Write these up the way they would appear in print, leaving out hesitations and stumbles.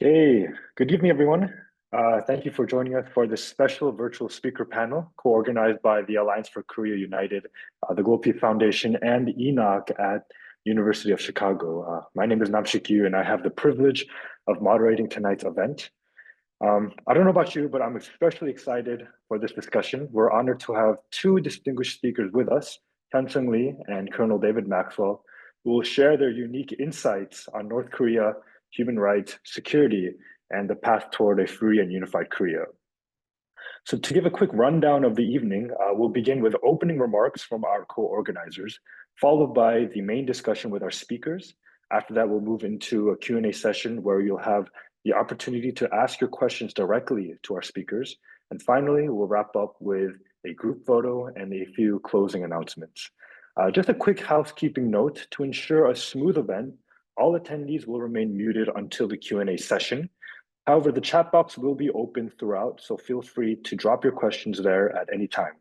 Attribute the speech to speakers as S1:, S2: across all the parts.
S1: Hey, good evening, everyone. Thank you for joining us for this special virtual speaker panel co-organized by the Alliance for Korea United, the Global Foundation, and ENoK at University of Chicago. My name is Namshik Yu, and I have the privilege of moderating tonight's event. I don't know about you, but I'm especially excited for this discussion. We're honored to have two distinguished speakers with us, Hyunseung Lee and Colonel David Maxwell, who will share their unique insights on North Korea, human rights, security, and the path toward a free and unified Korea. So to give a quick rundown of the evening, we'll begin with opening remarks from our co-organizers, followed by the main discussion with our speakers. After that, we'll move into a Q&A session where you'll have the opportunity to ask your questions directly to our speakers. And finally, we'll wrap up with a group photo and a few closing announcements. Just a quick housekeeping note: to ensure a smooth event, all attendees will remain muted until the Q&A session. However, the chat box will be open throughout, so feel free to drop your questions there at any time.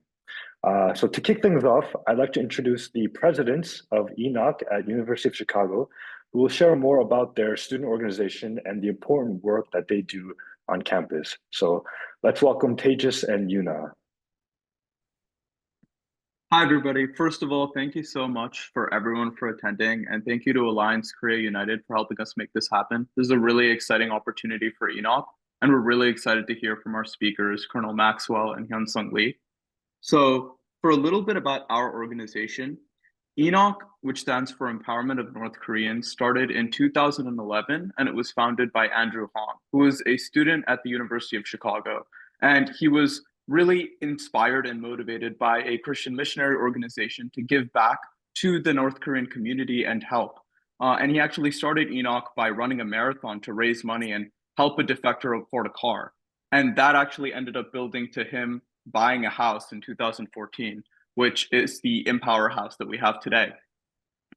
S1: So to kick things off, I'd like to introduce the presidents of ENoK at University of Chicago, who will share more about their student organization and the important work that they do on campus. So let's welcome Tejas and Yuna.
S2: Hi, everybody. First of all, thank you so much for everyone for attending, and thank you to Alliance Korea United for helping us make this happen. This is a really exciting opportunity for ENoK, and we're really excited to hear from our speakers, Colonel Maxwell and Hyunseung Lee. So for a little bit about our organization, ENoK, which stands for Empowerment of North Koreans, started in 2011, and it was founded by Andrew Hong, who was a student at the University of Chicago. And he was really inspired and motivated by a Christian missionary organization to give back to the North Korean community and help. And he actually started ENoK by running a marathon to raise money and help a defector afford a car. And that actually ended up building to him buying a house in 2014, which is the Empower House that we have today.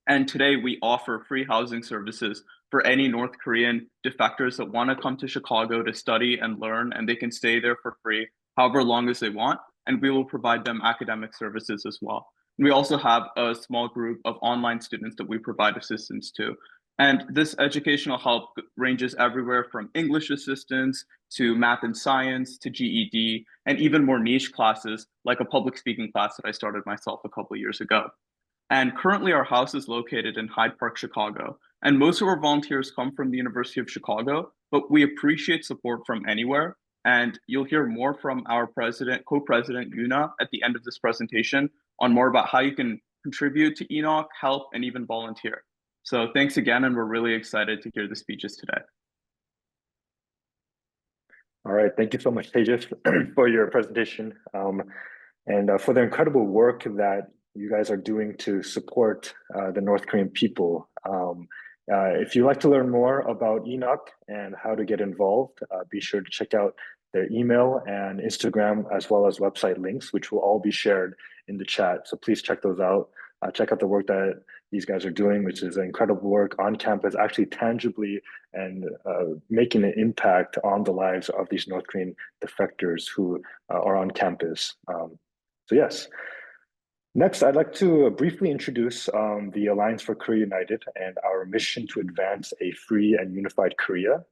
S2: And today we offer free housing services for any North Korean defectors that want to come to Chicago to study and learn, and they can stay there for free however long as they want, and we will provide them academic services as well. And we also have a small group of online students that we provide assistance to. And this educational help ranges everywhere from English assistance to math and science to GED, and even more niche classes like a public speaking class that I started myself a couple of years ago. And currently our house is located in Hyde Park, Chicago. And most of our volunteers come from the University of Chicago, but we appreciate support from anywhere. And you'll hear more from our co-president Yuna at the end of this presentation on more about how you can contribute to ENoK, help, and even volunteer. So thanks again, and we're really excited to hear the speeches today.
S1: All right, thank you so much, Tejas, for your presentation and for the incredible work that you guys are doing to support the North Korean people. If you'd like to learn more about ENoK and how to get involved, be sure to check out their email and Instagram, as well as website links, which will all be shared in the chat. So please check those out. Check out the work that these guys are doing, which is incredible work on campus, actually tangibly and making an impact on the lives of these North Korean defectors who are on campus. So yes. Next, I'd like to briefly introduce the Alliance for Korea United and our mission to advance a free and unified Korea.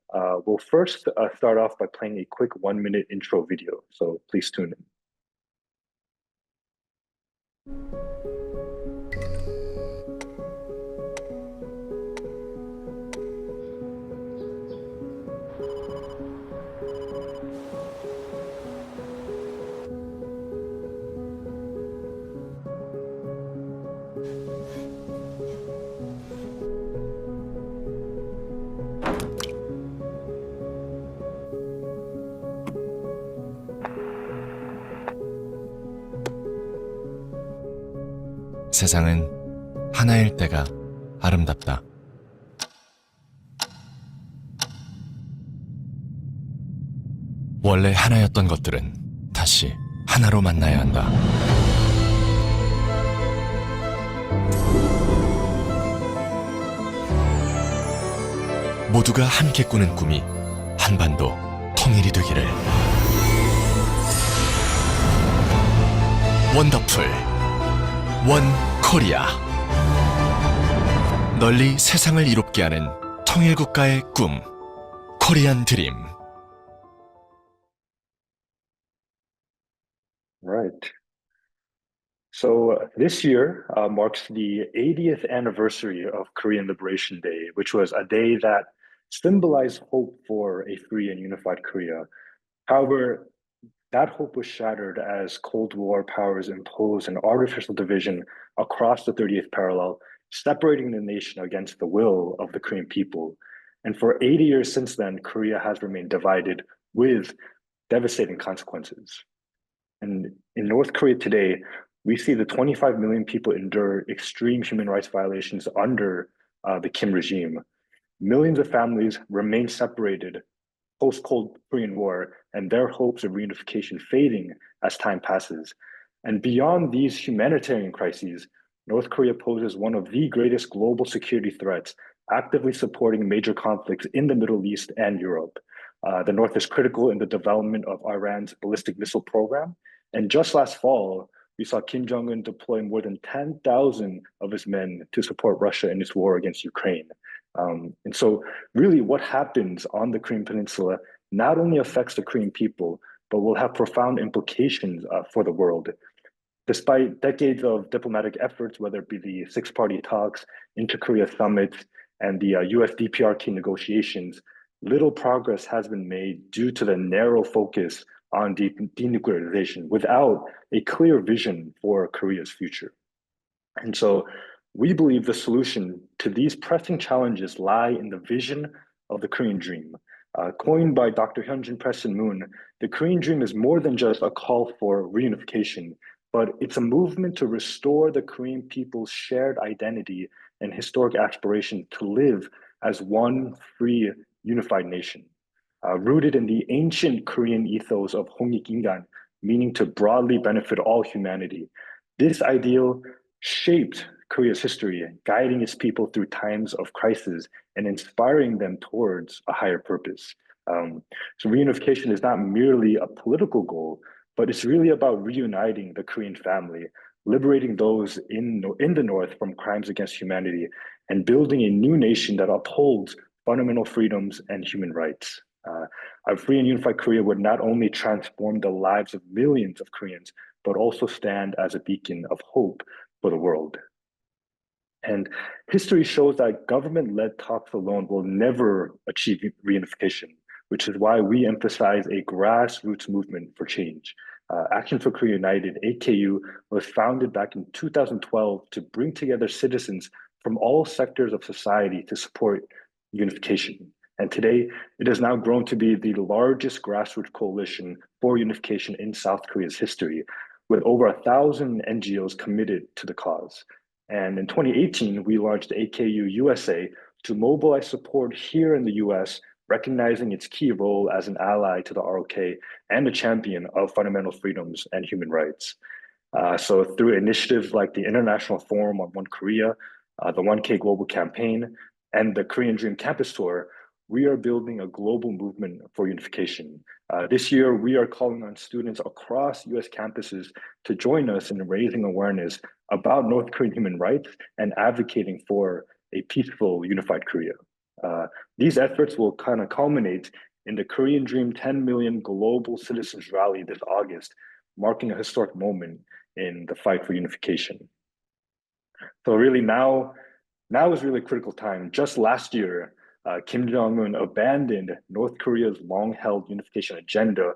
S1: We'll first start off by playing a quick 1-minute intro video, so please tune in.
S3: 세상은 하나일 때가 아름답다. 원래 하나였던 것들은 다시 하나로 만나야 한다. 모두가 함께 꾸는 꿈이 한반도 통일이 되기를. 원더풀 원 코리아. 널리 세상을 이롭게 하는 통일국가의 꿈. 코리안 드림.
S1: Right. So this year marks the 80th anniversary of Korean Liberation Day, which was a day that symbolized hope for a free and unified Korea. However, that hope was shattered as Cold War powers imposed an artificial division across the 30th parallel, separating the nation against the will of the Korean people. And for 80 years since then, Korea has remained divided with devastating consequences. And in North Korea today, we see the 25 million people endure extreme human rights violations under the Kim regime. Millions of families remain separated post-Cold Korean War, and their hopes of reunification fading as time passes. And beyond these humanitarian crises, North Korea poses one of the greatest global security threats, actively supporting major conflicts in the Middle East and Europe. The North is critical in the development of Iran's ballistic missile program. And just last fall, we saw Kim Jong-un deploy more than 10,000 of his men to support Russia in its war against Ukraine. And so really what happens on the Korean Peninsula not only affects the Korean people, but will have profound implications for the world. Despite decades of diplomatic efforts, whether it be the six-party talks, inter-Korea summits, and the US DPRK negotiations, little progress has been made due to the narrow focus on denuclearization without a clear vision for Korea's future. And so we believe the solution to these pressing challenges lie in the vision of the Korean dream. Coined by Dr. Hyunjin Preston Moon, the Korean dream is more than just a call for reunification, but it's a movement to restore the Korean people's shared identity and historic aspiration to live as one free, unified nation. Rooted in the ancient Korean ethos of Hongik Ingan, meaning to broadly benefit all humanity, this ideal shaped Korea's history, guiding its people through times of crisis and inspiring them towards a higher purpose. So reunification is not merely a political goal, but it's really about reuniting the Korean family, liberating those in the North from crimes against humanity, and building a new nation that upholds fundamental freedoms and human rights. A free and unified Korea would not only transform the lives of millions of Koreans, but also stand as a beacon of hope for the world. And history shows that government-led talks alone will never achieve reunification, which is why we emphasize a grassroots movement for change. Action for Korea United, AKU, was founded back in 2012 to bring together citizens from all sectors of society to support unification. And today, it has now grown to be the largest grassroots coalition for unification in South Korea's history, with over 1,000 NGOs committed to the cause. And in 2018, we launched AKU USA to mobilize support here in the US, recognizing its key role as an ally to the ROK and a champion of fundamental freedoms and human rights. So through initiatives like the International Forum on One Korea, the 1K Global Campaign, and the Korean Dream Campus Tour, we are building a global movement for unification. This year, we are calling on students across US campuses to join us in raising awareness about North Korean human rights and advocating for a peaceful, unified Korea. These efforts will kind of culminate in the Korean Dream 10 Million Global Citizens Rally this August, marking a historic moment in the fight for unification. So really now is really a critical time. Just last year, Kim Jong-un abandoned North Korea's long-held unification agenda,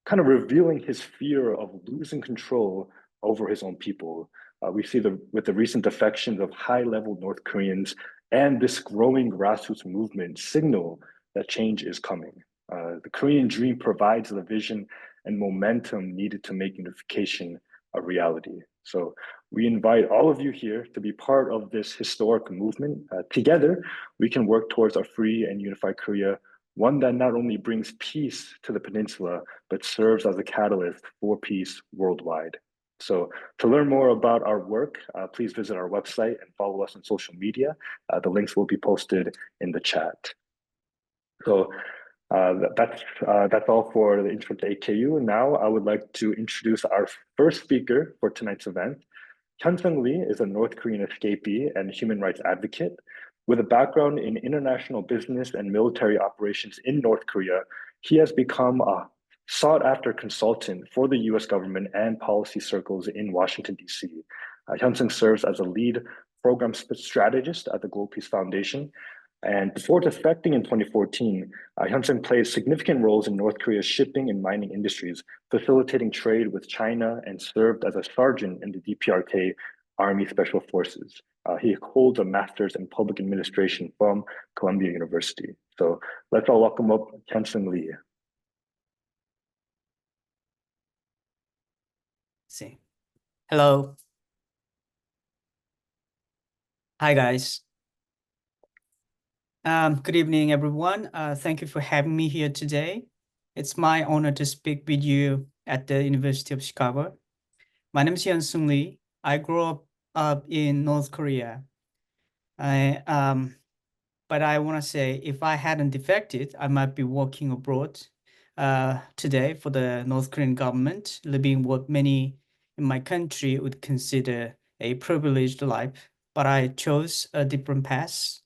S1: kind of revealing his fear of losing control over his own people. We see with the recent defections of high-level North Koreans and this growing grassroots movement signal that change is coming. The Korean dream provides the vision and momentum needed to make unification a reality. So we invite all of you here to be part of this historic movement. Together, we can work towards a free and unified Korea, one that not only brings peace to the peninsula, but serves as a catalyst for peace worldwide. So to learn more about our work, please visit our website and follow us on social media. The links will be posted in the chat. So that's all for the intro to AKU. Now I would like to introduce our first speaker for tonight's event. Hyunseung Lee is a North Korean escapee and human rights advocate. With a background in international business and military operations in North Korea, he has become a sought-after consultant for the US government and policy circles in Washington, D.C. Hyunseung serves as a lead program strategist at the Global Peace Foundation. And before defecting in 2014, Hyunseung played significant roles in North Korea's shipping and mining industries, facilitating trade with China, and served as a sergeant in the DPRK Army Special Forces. He holds a master's in public administration from Columbia University. So let's all welcome up Hyunseung Lee.
S4: See. Hello. Hi, guys. Good evening, everyone. Thank you for having me here today. It's my honor to speak with you at the University of Chicago. My name is Hyunseung Lee. I grew up in North Korea. But I want to say, if I hadn't defected, I might be working abroad today for the North Korean government, living what many in my country would consider a privileged life. But I chose a different path.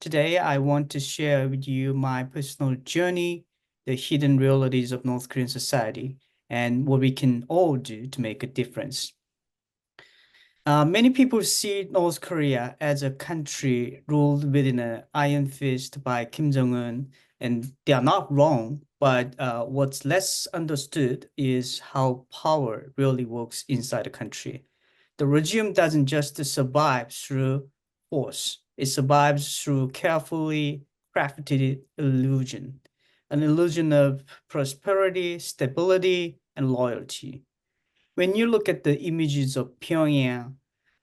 S4: Today, I want to share with you my personal journey, the hidden realities of North Korean society, and what we can all do to make a difference. Many people see North Korea as a country ruled within an iron fist by Kim Jong-un, and they are not wrong, but what's less understood is how power really works inside the country. The regime doesn't just survive through force. It survives through carefully crafted illusion, an illusion of prosperity, stability, and loyalty. When you look at the images of Pyongyang,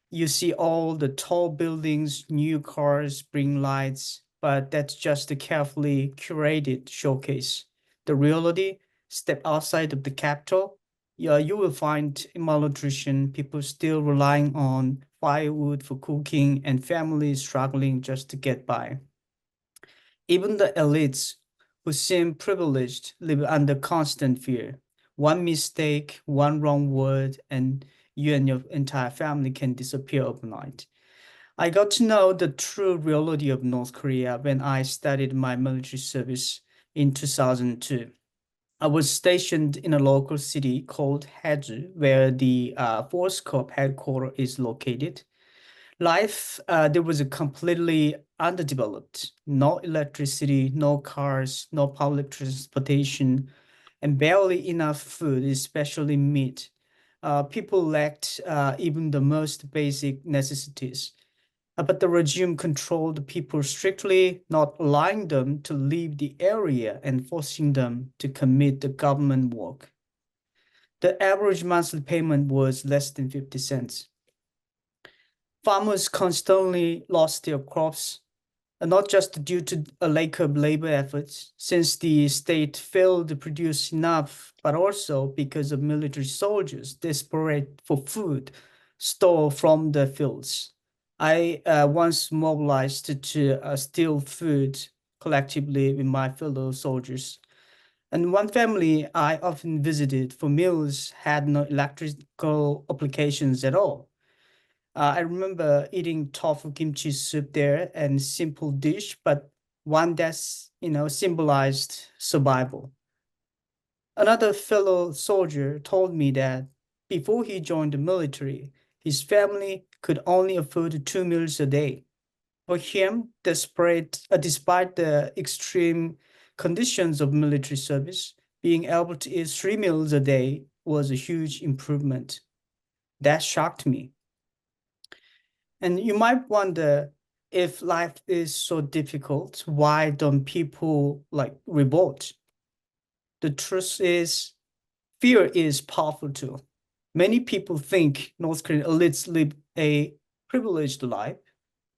S4: you see all the tall buildings, new cars, bring lights, but that's just a carefully curated showcase. The reality, step outside of the capital, you will find malnutrition, people still relying on firewood for cooking, and families struggling just to get by. Even the elites, who seem privileged, live under constant fear. One mistake, one wrong word, and you and your entire family can disappear overnight. I got to know the true reality of North Korea when I started my military service in 2002. I was stationed in a local city called Haeju, where the Force Corps headquarters is located. Life there was a completely underdeveloped, no electricity, no cars, no public transportation, and barely enough food, especially meat. People lacked even the most basic necessities. But the regime controlled people strictly, not allowing them to leave the area and forcing them to commit the government work. The average monthly payment was less than 50 cents. Farmers constantly lost their crops, not just due to a lack of labor efforts, since the state failed to produce enough, but also because of military soldiers desperate for food stolen from the fields. I once mobilized to steal food collectively with my fellow soldiers. And one family I often visited for meals had no electrical applications at all. I remember eating tofu kimchi soup there, and simple dish, but one that's, symbolized survival. Another fellow soldier told me that before he joined the military, his family could only afford 2 meals a day. For him, despite the extreme conditions of military service, being able to eat 3 meals a day was a huge improvement. That shocked me. And you might wonder, if life is so difficult, why don't people revolt? The truth is, fear is powerful too. Many people think North Korean elites live a privileged life,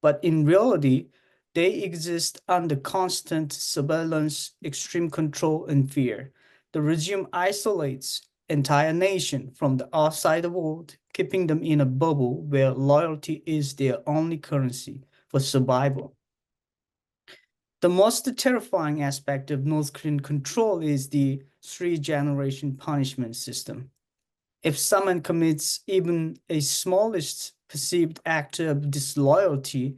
S4: but in reality, they exist under constant surveillance, extreme control, and fear. The regime isolates entire nation from the outside world, keeping them in a bubble where loyalty is their only currency for survival. The most terrifying aspect of North Korean control is the three-generation punishment system. If someone commits even a smallest perceived act of disloyalty,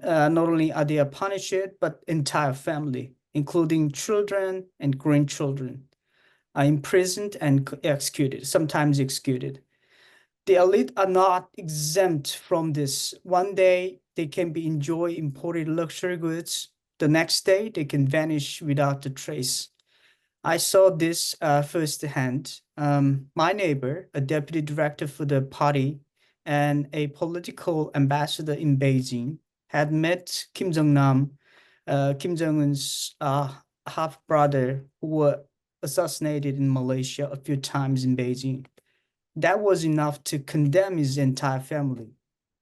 S4: not only are they punished, but entire family, including children and grandchildren, are imprisoned and executed, sometimes executed. The elite are not exempt from this. One day they can be enjoy imported luxury goods. The next day they can vanish without a trace. I saw this firsthand. My neighbor, a deputy director for the party and a political ambassador in Beijing, had met Kim Jong-nam, Kim Jong-un's half-brother, who were assassinated in Malaysia a few times in Beijing. That was enough to condemn his entire family.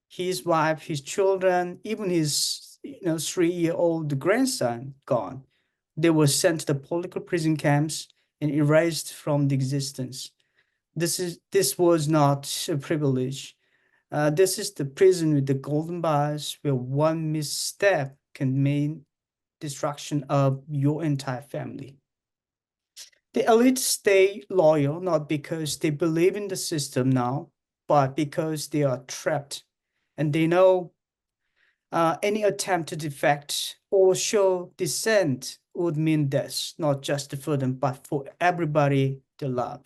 S4: His wife, his children, even his 3-year-old grandson gone. They were sent to the political prison camps and erased from the existence. This was not a privilege. This is the prison with the golden bars, where one misstep can mean destruction of your entire family. The elite stay loyal not because they believe in the system now, but because they are trapped, and they know any attempt to defect or show dissent would mean death, not just for them, but for everybody they love.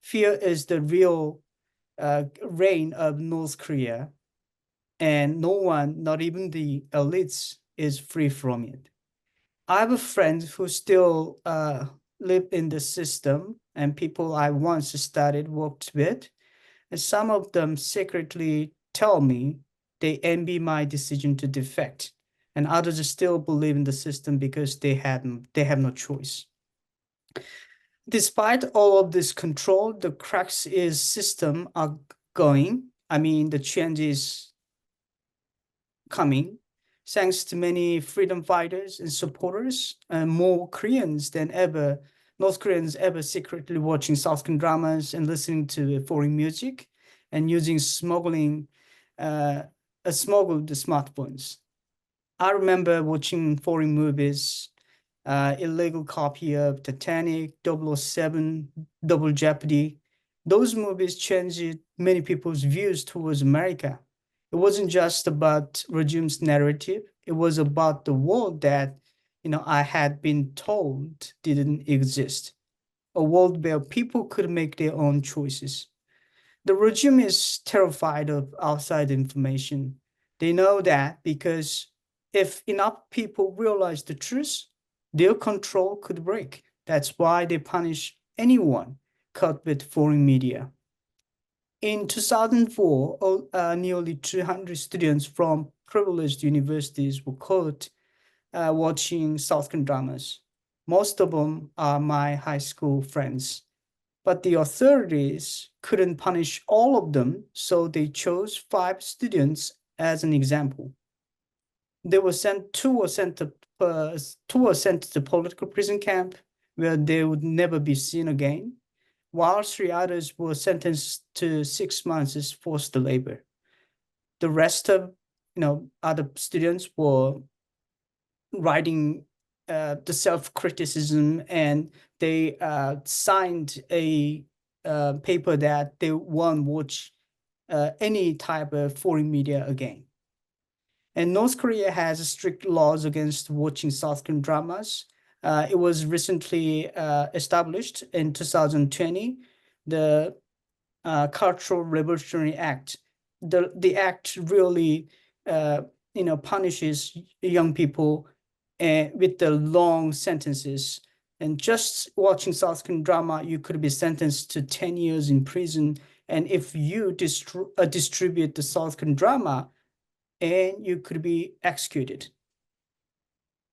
S4: Fear is the real reign of North Korea, and no one, not even the elites, is free from it. I have a friend who still live in the system, and people I once studied, worked with, and some of them secretly tell me they envy my decision to defect, and others still believe in the system because they have no choice. Despite all of this control, the cracks in system are going. I mean, the change is coming, thanks to many freedom fighters and supporters, and more Koreans than ever, North Koreans ever secretly watching South Korean dramas and listening to foreign music and using smuggled smartphones. I remember watching foreign movies, illegal copy of Titanic, 007, Double Jeopardy. Those movies changed many people's views towards America. It wasn't just about regime's narrative. It was about the world that, I had been told didn't exist. A world where people could make their own choices. The regime is terrified of outside information. They know that because if enough people realize the truth, their control could break. That's why they punish anyone caught with foreign media. In 2004, nearly 200 students from privileged universities were caught watching South Korean dramas. Most of them are my high school friends. But the authorities couldn't punish all of them, so they chose 5 students as an example. Two were sent to the political prison camp, where they would never be seen again, while 3 others were sentenced to 6 months as forced labor. The rest of other students were writing the self-criticism, and they signed a paper that they won't watch any type of foreign media again. And North Korea has strict laws against watching South Korean dramas. It was recently established in 2020, the Cultural Revolutionary Act. The act really punishes young people with the long sentences. And just watching South Korean drama, you could be sentenced to 10 years in prison. And if you distribute the South Korean drama, and you could be executed.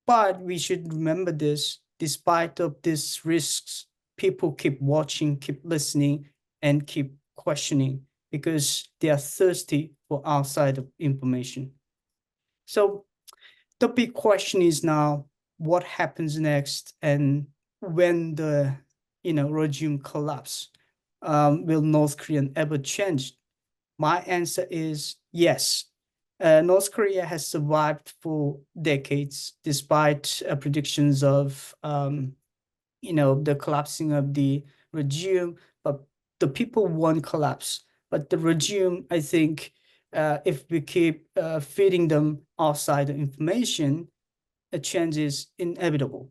S4: But we should remember this: despite of these risks, people keep watching, keep listening, and keep questioning because they are thirsty for outside information. So the big question is now, what happens next, and when the regime collapse, will North Korea ever change? My answer is yes. North Korea has survived for decades despite predictions of the collapsing of the regime, but the people won't collapse. But the regime, I think, if we keep feeding them outside information, a change is inevitable.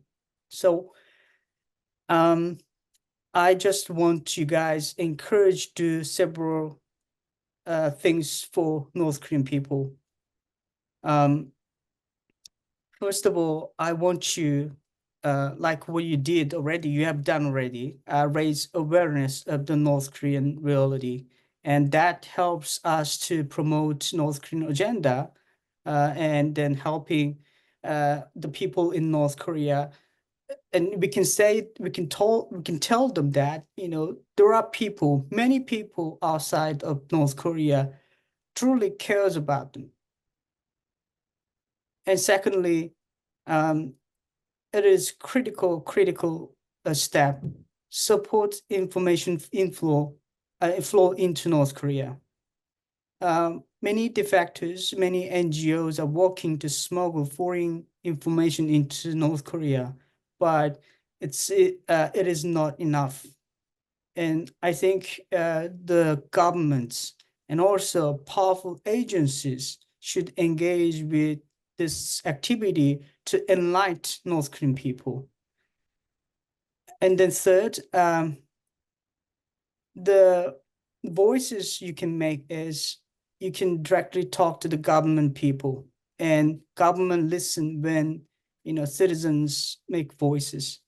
S4: So I just want you guys encourage do several things for North Korean people. First of all, I want you, like what you did already, you have done already, raise awareness of the North Korean reality. And that helps us to promote North Korean agenda and then helping the people in North Korea. And we can tell them that, you know, there are people, many people outside of North Korea truly cares about them. And secondly, it is critical step support information flow into North Korea. Many defectors, many NGOs are working to smuggle foreign information into North Korea, but it is not enough. And I think the governments and also powerful agencies should engage with this activity to enlighten North Korean people. And then third, the voices you can make is you can directly talk to the government people, and government listen when, you know, citizens make voices.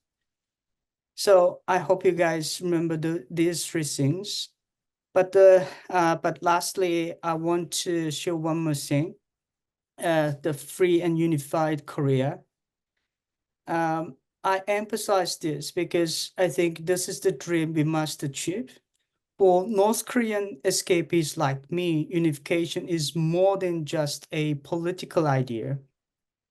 S4: So I hope you guys remember these three things. But lastly, I want to show one more thing. The free and unified Korea. I emphasize this because I think this is the dream we must achieve. For North Korean escapees like me, unification is more than just a political idea.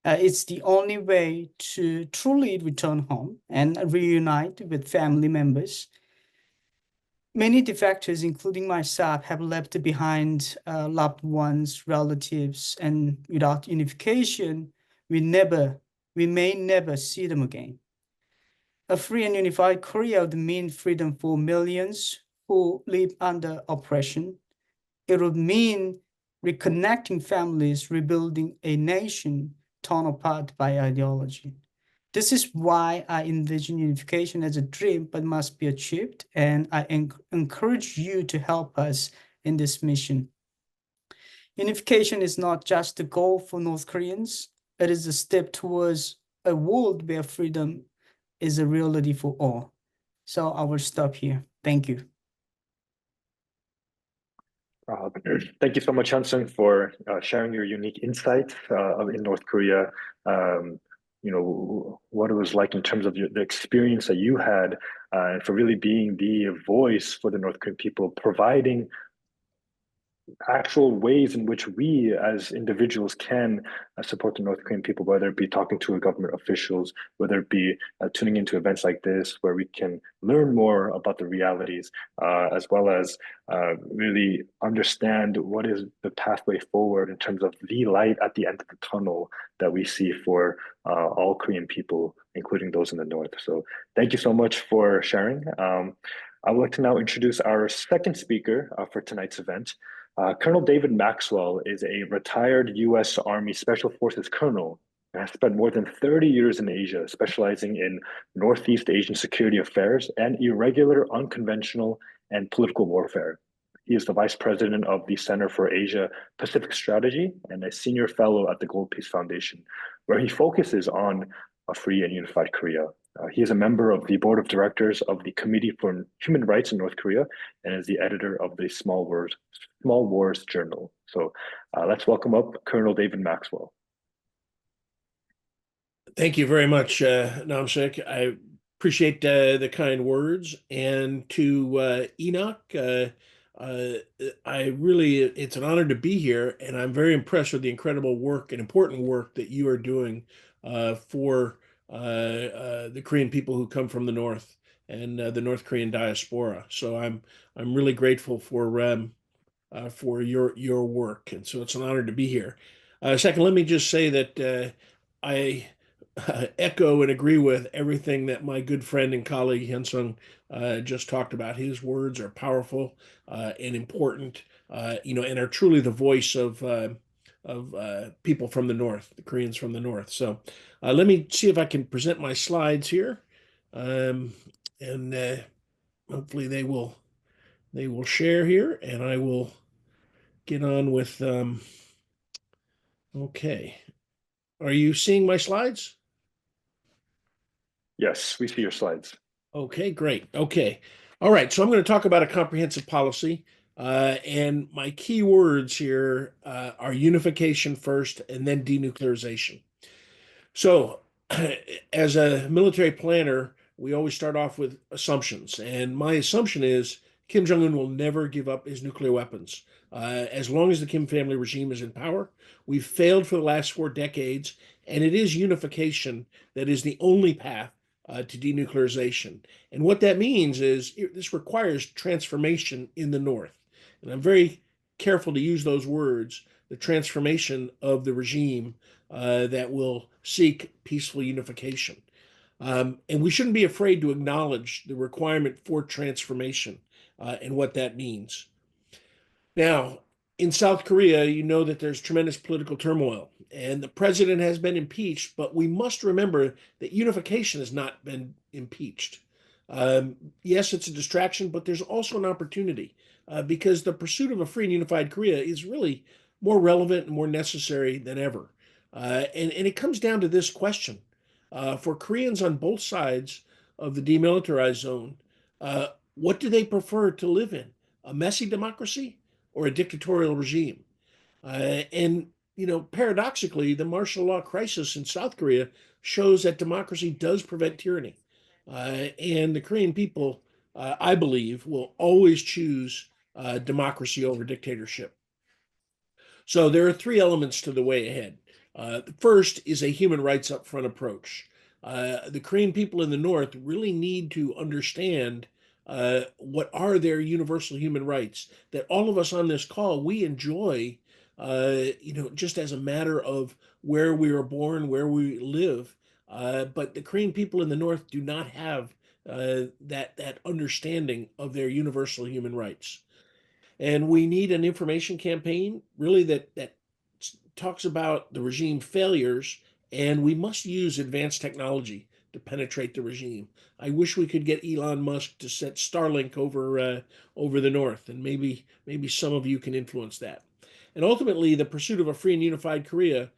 S4: It's the only way to truly return home and reunite with family members. Many defectors, including myself, have left behind loved ones, relatives, and without unification, we may never see them again. A free and unified Korea would mean freedom for millions who live under oppression. It would mean reconnecting families, rebuilding a nation torn apart by ideology. This is why I envision unification as a dream, but must be achieved, and I encourage you to help us in this mission. Unification is not just a goal for North Koreans, it is a step towards a world where freedom is a reality for all. So I will stop here. Thank you.
S1: Thank you so much, Hyunseung, for sharing your unique insights in North Korea. You know, what it was like in terms of the experience that you had, and for really being the voice for the North Korean people, providing actual ways in which we as individuals can support the North Korean people, whether it be talking to government officials, whether it be tuning into events like this, where we can learn more about the realities, as well as really understand what is the pathway forward in terms of the light at the end of the tunnel that we see for all Korean people, including those in the North. So thank you so much for sharing. I would like to now introduce our second speaker for tonight's event. Colonel David Maxwell is a retired US Army Special Forces colonel and has spent more than 30 years in Asia, specializing in Northeast Asian security affairs and irregular, unconventional, and political warfare. He is the vice president of the Center for Asia Pacific Strategy and a senior fellow at the Global Peace Foundation, where he focuses on a free and unified Korea. He is a member of the board of directors of the Committee for Human Rights in North Korea and is the editor of the Small Wars Journal. So let's welcome up Colonel David Maxwell.
S5: Thank you very much, Namsik. I appreciate the kind words. And to ENoK, it's an honor to be here, and I'm very impressed with the incredible work and important work that you are doing for the Korean people who come from the North and the North Korean diaspora. So I'm really grateful for your work, and so it's an honor to be here. Second, let me just say that I echo and agree with everything that my good friend and colleague Hyunseung just talked about. His words are powerful and important, and are truly the voice of people from the North, the Koreans from the North. So let me see if I can present my slides here, and hopefully they will share here, and I will get on with. Okay, are you seeing my slides?
S1: Yes, we see your slides.
S5: Okay, great. Okay. All right. So I'm going to talk about a comprehensive policy. And my key words here are unification first and then denuclearization. So, as a military planner, we always start off with assumptions. And my assumption is Kim Jong un will never give up his nuclear weapons. As long as the Kim family regime is in power, we've failed for the last 4 decades, and it is unification that is the only path to denuclearization. And what that means is this requires transformation in the North. And I'm very careful to use those words, the transformation of the regime that will seek peaceful unification. And we shouldn't be afraid to acknowledge the requirement for transformation and what that means. Now, in South Korea, you know that there's tremendous political turmoil, and the president has been impeached, but we must remember that unification has not been impeached. Yes, it's a distraction, but there's also an opportunity because the pursuit of a free and unified Korea is really more relevant and more necessary than ever. And it comes down to this question. For Koreans on both sides of the demilitarized zone, what do they prefer to live in? A messy democracy or a dictatorial regime? And, paradoxically, the martial law crisis in South Korea shows that democracy does prevent tyranny. And the Korean people, I believe, will always choose democracy over dictatorship. So there are 3 elements to the way ahead. The first is a human rights upfront approach. The Korean people in the North really need to understand what are their universal human rights that all of us on this call, we enjoy, just as a matter of where we were born, where we live. But the Korean people in the North do not have that understanding of their universal human rights. And we need an information campaign really that talks about the regime failures, and we must use advanced technology to penetrate the regime. I wish we could get Elon Musk to set Starlink over the North, and maybe some of you can influence that. And ultimately, the pursuit of a free and unified Korea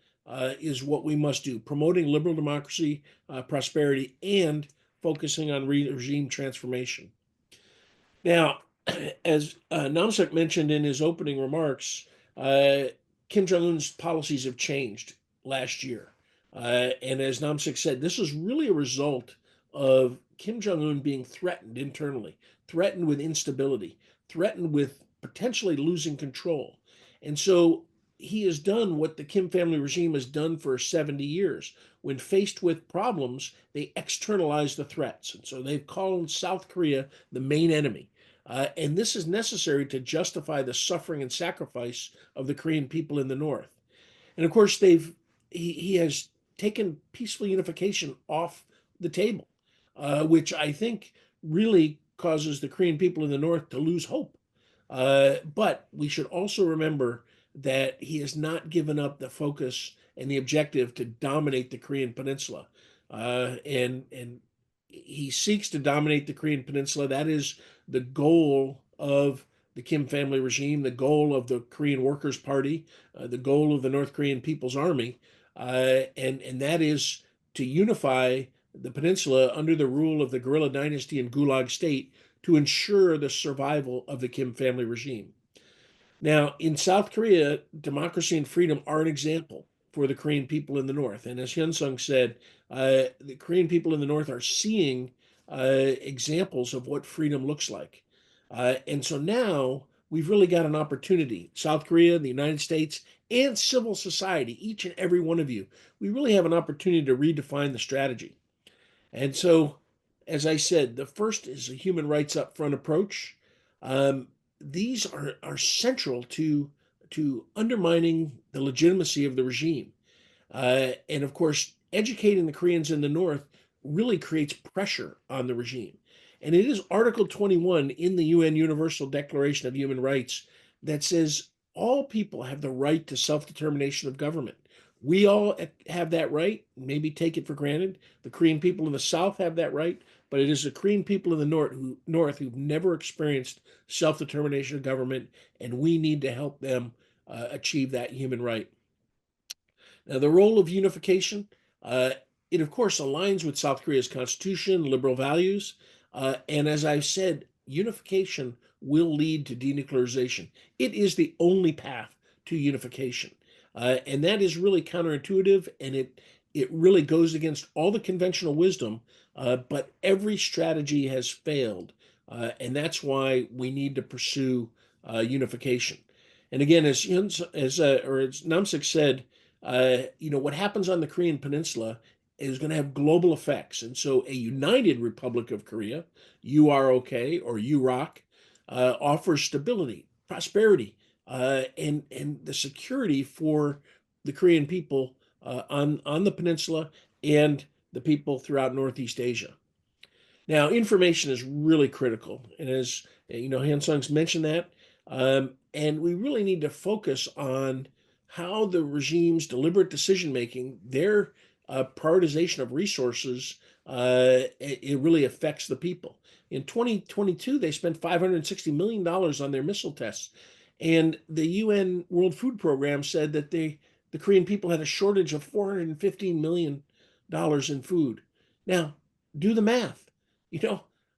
S5: is what we must do, promoting liberal democracy, prosperity, and focusing on regime transformation. Now, as Namsuk mentioned in his opening remarks, Kim Jong-un's policies have changed last year. And as Namsuk said, this is really a result of Kim Jong-un being threatened internally, threatened with instability, threatened with potentially losing control. And so he has done what the Kim family regime has done for 70 years. When faced with problems, they externalize the threats. And so they've called South Korea the main enemy. And this is necessary to justify the suffering and sacrifice of the Korean people in the North. And of course, he has taken peaceful unification off the table, which I think really causes the Korean people in the North to lose hope. But we should also remember that he has not given up the focus and the objective to dominate the Korean Peninsula. And he seeks to dominate the Korean Peninsula. That is the goal of the Kim family regime, the goal of the Korean Workers' Party, the goal of the North Korean People's Army, and that is to unify the peninsula under the rule of the guerrilla dynasty and Gulag state to ensure the survival of the Kim family regime. Now, in South Korea, democracy and freedom are an example for the Korean people in the North. And as Hyunseung said, the Korean people in the North are seeing examples of what freedom looks like. And so now we've really got an opportunity. South Korea, the United States, and civil society, each and every one of you, we really have an opportunity to redefine the strategy. And so, as I said, the first is a human rights upfront approach. These are central to undermining the legitimacy of the regime. And of course, educating the Koreans in the North really creates pressure on the regime. And it is Article 21 in the UN Universal Declaration of Human Rights that says all people have the right to self-determination of government. We all have that right, maybe take it for granted. The Korean people in the South have that right, but it is the Korean people in the North who've never experienced self-determination of government, and we need to help them achieve that human right. Now, the role of unification, it of course aligns with South Korea's constitution, liberal values, and as I've said, unification will lead to denuclearization. It is the only path to unification. And that is really counterintuitive, and it really goes against all the conventional wisdom, but every strategy has failed. And that's why we need to pursue unification. And again, as Namsik said, what happens on the Korean Peninsula is going to have global effects. And so a united Republic of Korea, UROK or UROK, offers stability, prosperity, and the security for the Korean people on the peninsula and the people throughout Northeast Asia. Now, information is really critical, and as Hyunseung's mentioned that, and we really need to focus on how the regime's deliberate decision making, their prioritization of resources, it really affects the people. In 2022, they spent $560 million on their missile tests. And the UN World Food Program said that the Korean people had a shortage of $415 million in food. Now, do the math.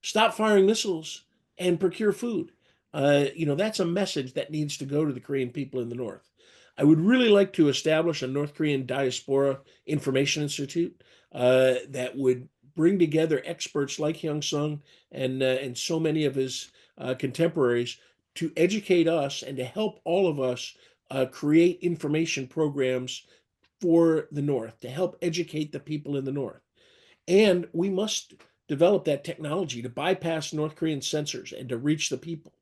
S5: Stop firing missiles and procure food. That's a message that needs to go to the Korean people in the North. I would really like to establish a North Korean Diaspora Information Institute that would bring together experts like Hyunseung and so many of his contemporaries to educate us and to help all of us create information programs for the North, to help educate the people in the North. And we must develop that technology to bypass North Korean censors and to reach the people.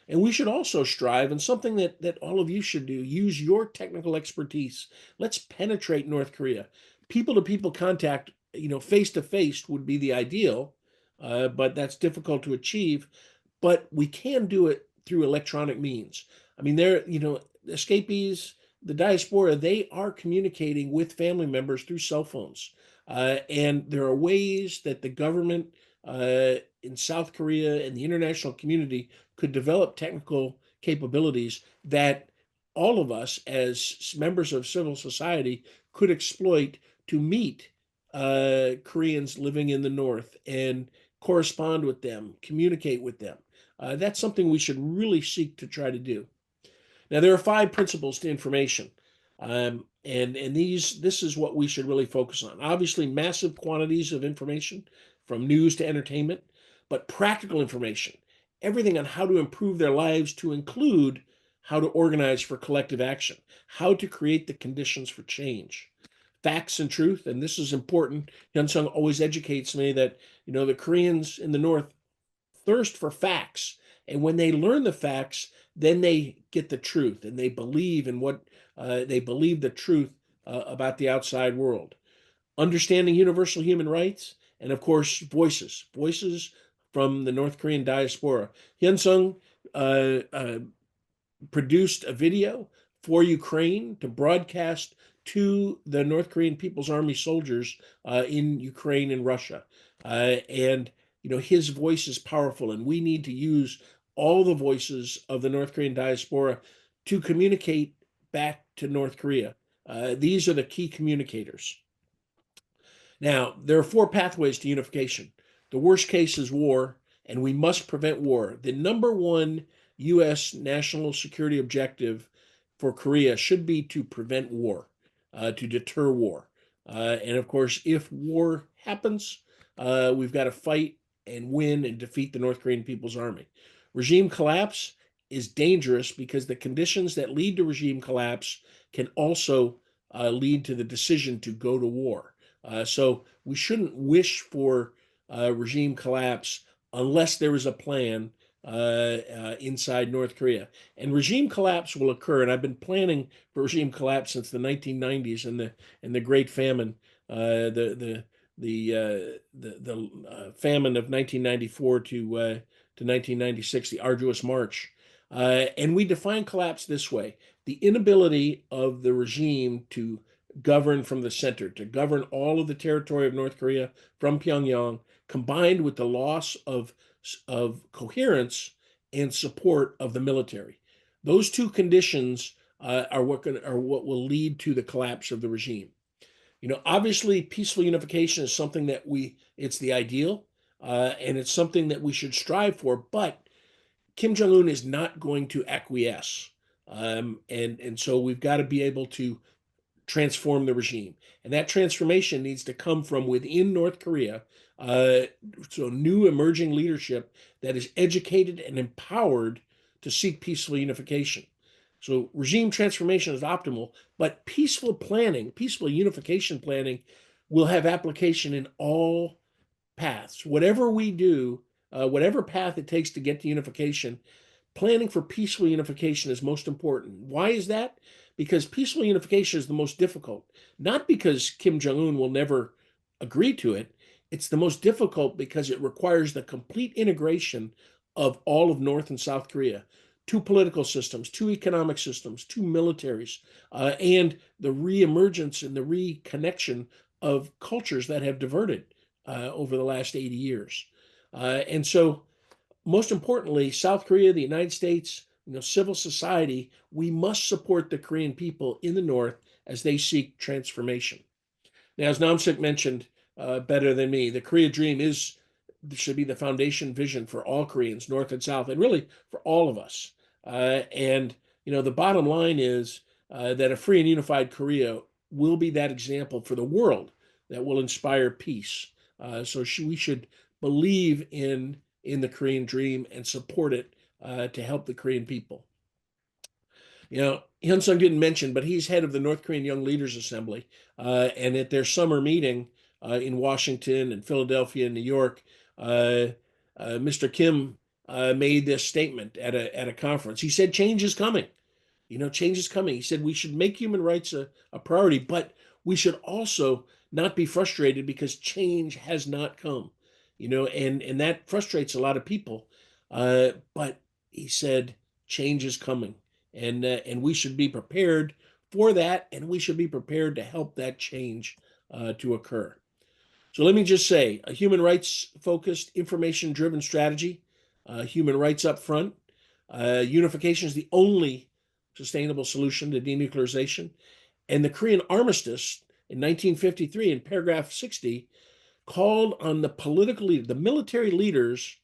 S5: And we should also strive, and something that all of you should do, use your technical expertise. Let's penetrate North Korea. People-to-people contact, face-to-face would be the ideal, but that's difficult to achieve. But we can do it through electronic means. I mean, escapees, the diaspora, they are communicating with family members through cell phones. And there are ways that the government in South Korea and the international community could develop technical capabilities that all of us as members of civil society could exploit to meet Koreans living in the North and correspond with them, communicate with them. That's something we should really seek to try to do. Now, there are 5 principles to information. And this is what we should really focus on. Obviously, massive quantities of information from news to entertainment, but practical information, everything on how to improve their lives, to include how to organize for collective action, how to create the conditions for change. Facts and truth, and this is important. Hyunseung always educates me that, the Koreans in the North thirst for facts. And when they learn the facts, then they get the truth, and they believe in what they believe the truth about the outside world. Understanding universal human rights, and of course, voices from the North Korean diaspora. Hyunseung produced a video for Ukraine to broadcast to the North Korean People's Army soldiers in Ukraine and Russia. And his voice is powerful, and we need to use all the voices of the North Korean diaspora to communicate back to North Korea. These are the key communicators. Now, there are 4 pathways to unification. The worst case is war, and we must prevent war. The number 1 U.S. national security objective for Korea should be to prevent war, to deter war. And of course, if war happens, we've got to fight and win and defeat the North Korean People's Army. Regime collapse is dangerous because the conditions that lead to regime collapse can also lead to the decision to go to war. So we shouldn't wish for regime collapse unless there is a plan inside North Korea. And regime collapse will occur, and I've been planning for regime collapse since the 1990s and the Great Famine. the famine of 1994 to 1996, the arduous march. And we define collapse this way: the inability of the regime to govern from the center, to govern all of the territory of North Korea from Pyongyang, combined with the loss of coherence and support of the military. Those two conditions are what will lead to the collapse of the regime. Obviously, peaceful unification is something that it's the ideal, and it's something that we should strive for, but Kim Jong-un is not going to acquiesce. And so we've got to be able to transform the regime. And that transformation needs to come from within North Korea. So new emerging leadership that is educated and empowered to seek peaceful unification. So regime transformation is optimal, but peaceful planning, peaceful unification planning will have application in all paths. Whatever we do, whatever path it takes to get to unification, planning for peaceful unification is most important. Why is that? Because peaceful unification is the most difficult, not because Kim Jong-un will never agree to it. It's the most difficult because it requires the complete integration of all of North and South Korea, two political systems, two economic systems, two militaries, and the reemergence and the reconnection of cultures that have diverted over the last 80 years. And so, most importantly, South Korea, the United States, civil society, we must support the Korean people in the North as they seek transformation. Now, as Namsik mentioned better than me, the Korea Dream should be the foundation vision for all Koreans, North and South, and really for all of us. And the bottom line is that a free and unified Korea will be that example for the world that will inspire peace. So we should believe in the Korean Dream and support it to help the Korean people. Hyunseung didn't mention, but he's head of the North Korean Young Leaders Assembly. And at their summer meeting in Washington and Philadelphia and New York, Mr. Kim made this statement at a conference. He said, change is coming. Change is coming. He said, we should make human rights a priority, but we should also not be frustrated because change has not come. And that frustrates a lot of people. But he said, change is coming. And we should be prepared for that, and we should be prepared to help that change to occur. So let me just say, a human rights-focused, information-driven strategy, human rights up front. Unification is the only sustainable solution to denuclearization. And the Korean armistice in 1953, in paragraph 60, called on the military leaders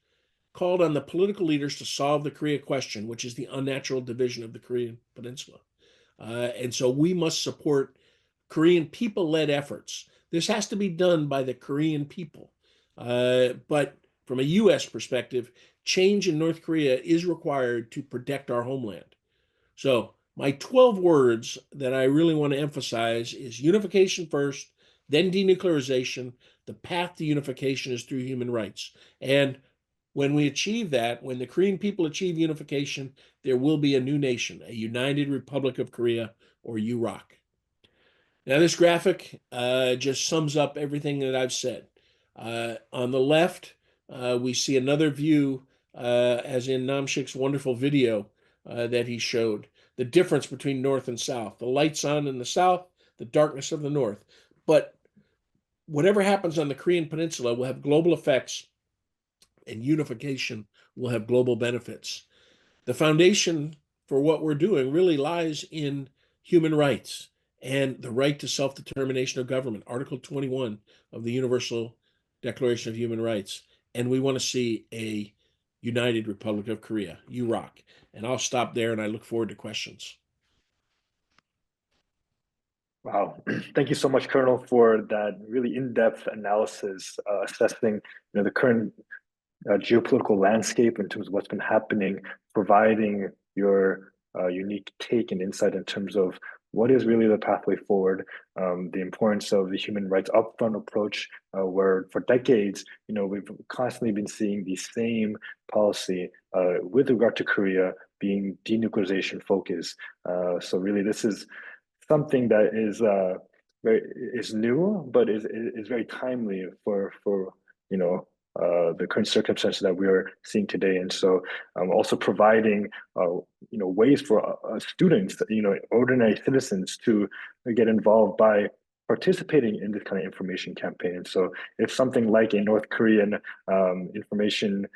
S5: called on the political leaders to solve the Korea question, which is the unnatural division of the Korean peninsula. And so we must support Korean people-led efforts. This has to be done by the Korean people. But from a U.S. perspective, change in North Korea is required to protect our homeland. So my 12 words that I really want to emphasize is unification first, then denuclearization. The path to unification is through human rights. And when we achieve that, when the Korean people achieve unification, there will be a new nation, a United Republic of Korea, or U-ROK. Now, this graphic just sums up everything that I've said. On the left, we see another view, as in Namsik's wonderful video that he showed, the difference between North and South, the lights on in the South, the darkness of the North. But whatever happens on the Korean Peninsula will have global effects, and unification will have global benefits. The foundation for what we're doing really lies in human rights and the right to self-determination of government, Article 21 of the Universal Declaration of Human Rights. And we want to see a United Republic of Korea, U-ROK. And I'll stop there, and I look forward to questions.
S1: Wow, thank you so much, Colonel, for that really in-depth analysis, assessing the current geopolitical landscape in terms of what's been happening, providing your unique take and insight in terms of what is really the pathway forward, the importance of the human rights upfront approach, where for decades, we've constantly been seeing the same policy with regard to Korea being denuclearization focused. So really, this is something that is is new, but is very timely for you know the current circumstances that we are seeing today. And so also providing ways for students, ordinary citizens to get involved by participating in this kind of information campaign. And so if something like a North Korean information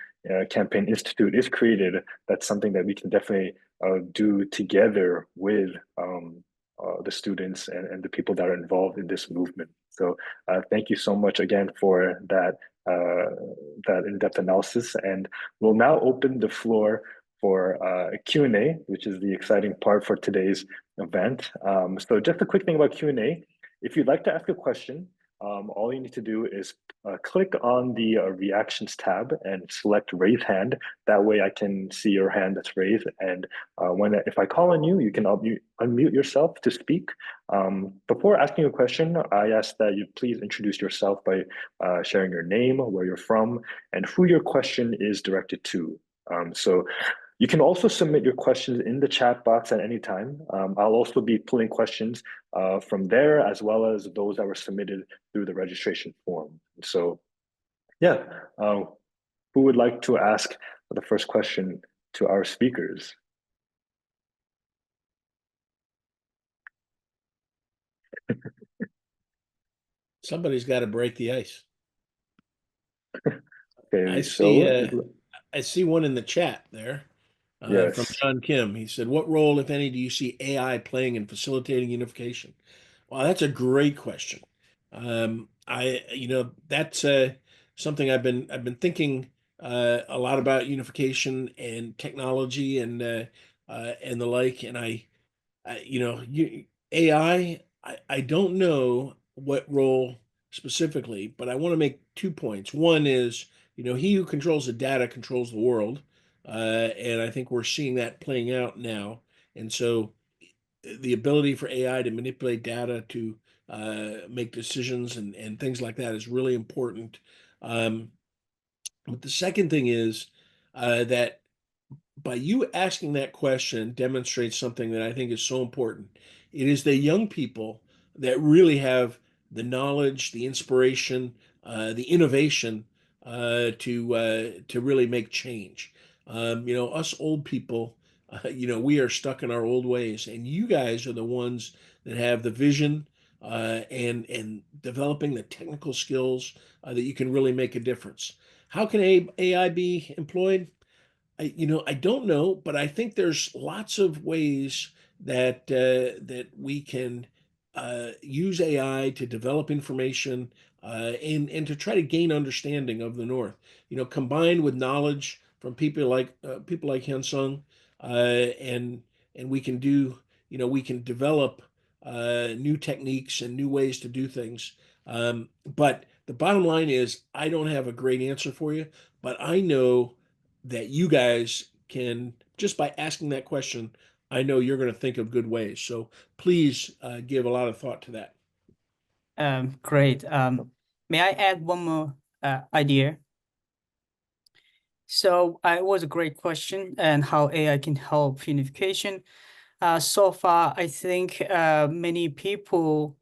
S1: campaign institute is created, that's something that we can definitely do together with the students and the people that are involved in this movement. So thank you so much again for that in-depth analysis. And we'll now open the floor for a Q&A, which is the exciting part for today's event. So just a quick thing about Q&A. If you'd like to ask a question, all you need to do is click on the reactions tab and select raise hand. That way I can see your hand that's raised. And if I call on you, you can unmute yourself to speak. Before asking a question, I ask that you please introduce yourself by sharing your name, where you're from, and who your question is directed to. So you can also submit your questions in the chat box at any time. I'll also be pulling questions from there, as well as those that were submitted through the registration form. So yeah, who would like to ask the first question to our speakers?
S5: Somebody's got to break the ice.
S1: Okay,
S5: I see one in the chat there.
S1: Yes.
S5: From John Kim. He said, what role, if any, do you see AI playing in facilitating unification? Well, that's a great question. That's something I've been thinking a lot about, unification and technology and the like. And AI, I don't know what role specifically, but I want to make 2 points. One is, he who controls the data controls the world. And I think we're seeing that playing out now. And so the ability for AI to manipulate data to make decisions and things like that is really important. But the second thing is that by you asking that question demonstrates something that I think is so important. It is the young people that really have the knowledge, the inspiration, the innovation to really make change. Us old people, we are stuck in our old ways, and you guys are the ones that have the vision and developing the technical skills that you can really make a difference. How can AI be employed? I don't know, but I think there's lots of ways that we can use AI to develop information and to try to gain understanding of the North. Combined with knowledge from people like Hyunseung, and we can we can develop new techniques and new ways to do things. But the bottom line is, I don't have a great answer for you, but I know that you guys can, just by asking that question, I know you're going to think of good ways. So please give a lot of thought to that.
S4: Great. May I add one more idea? So it was a great question, and how AI can help unification. So far, I think many people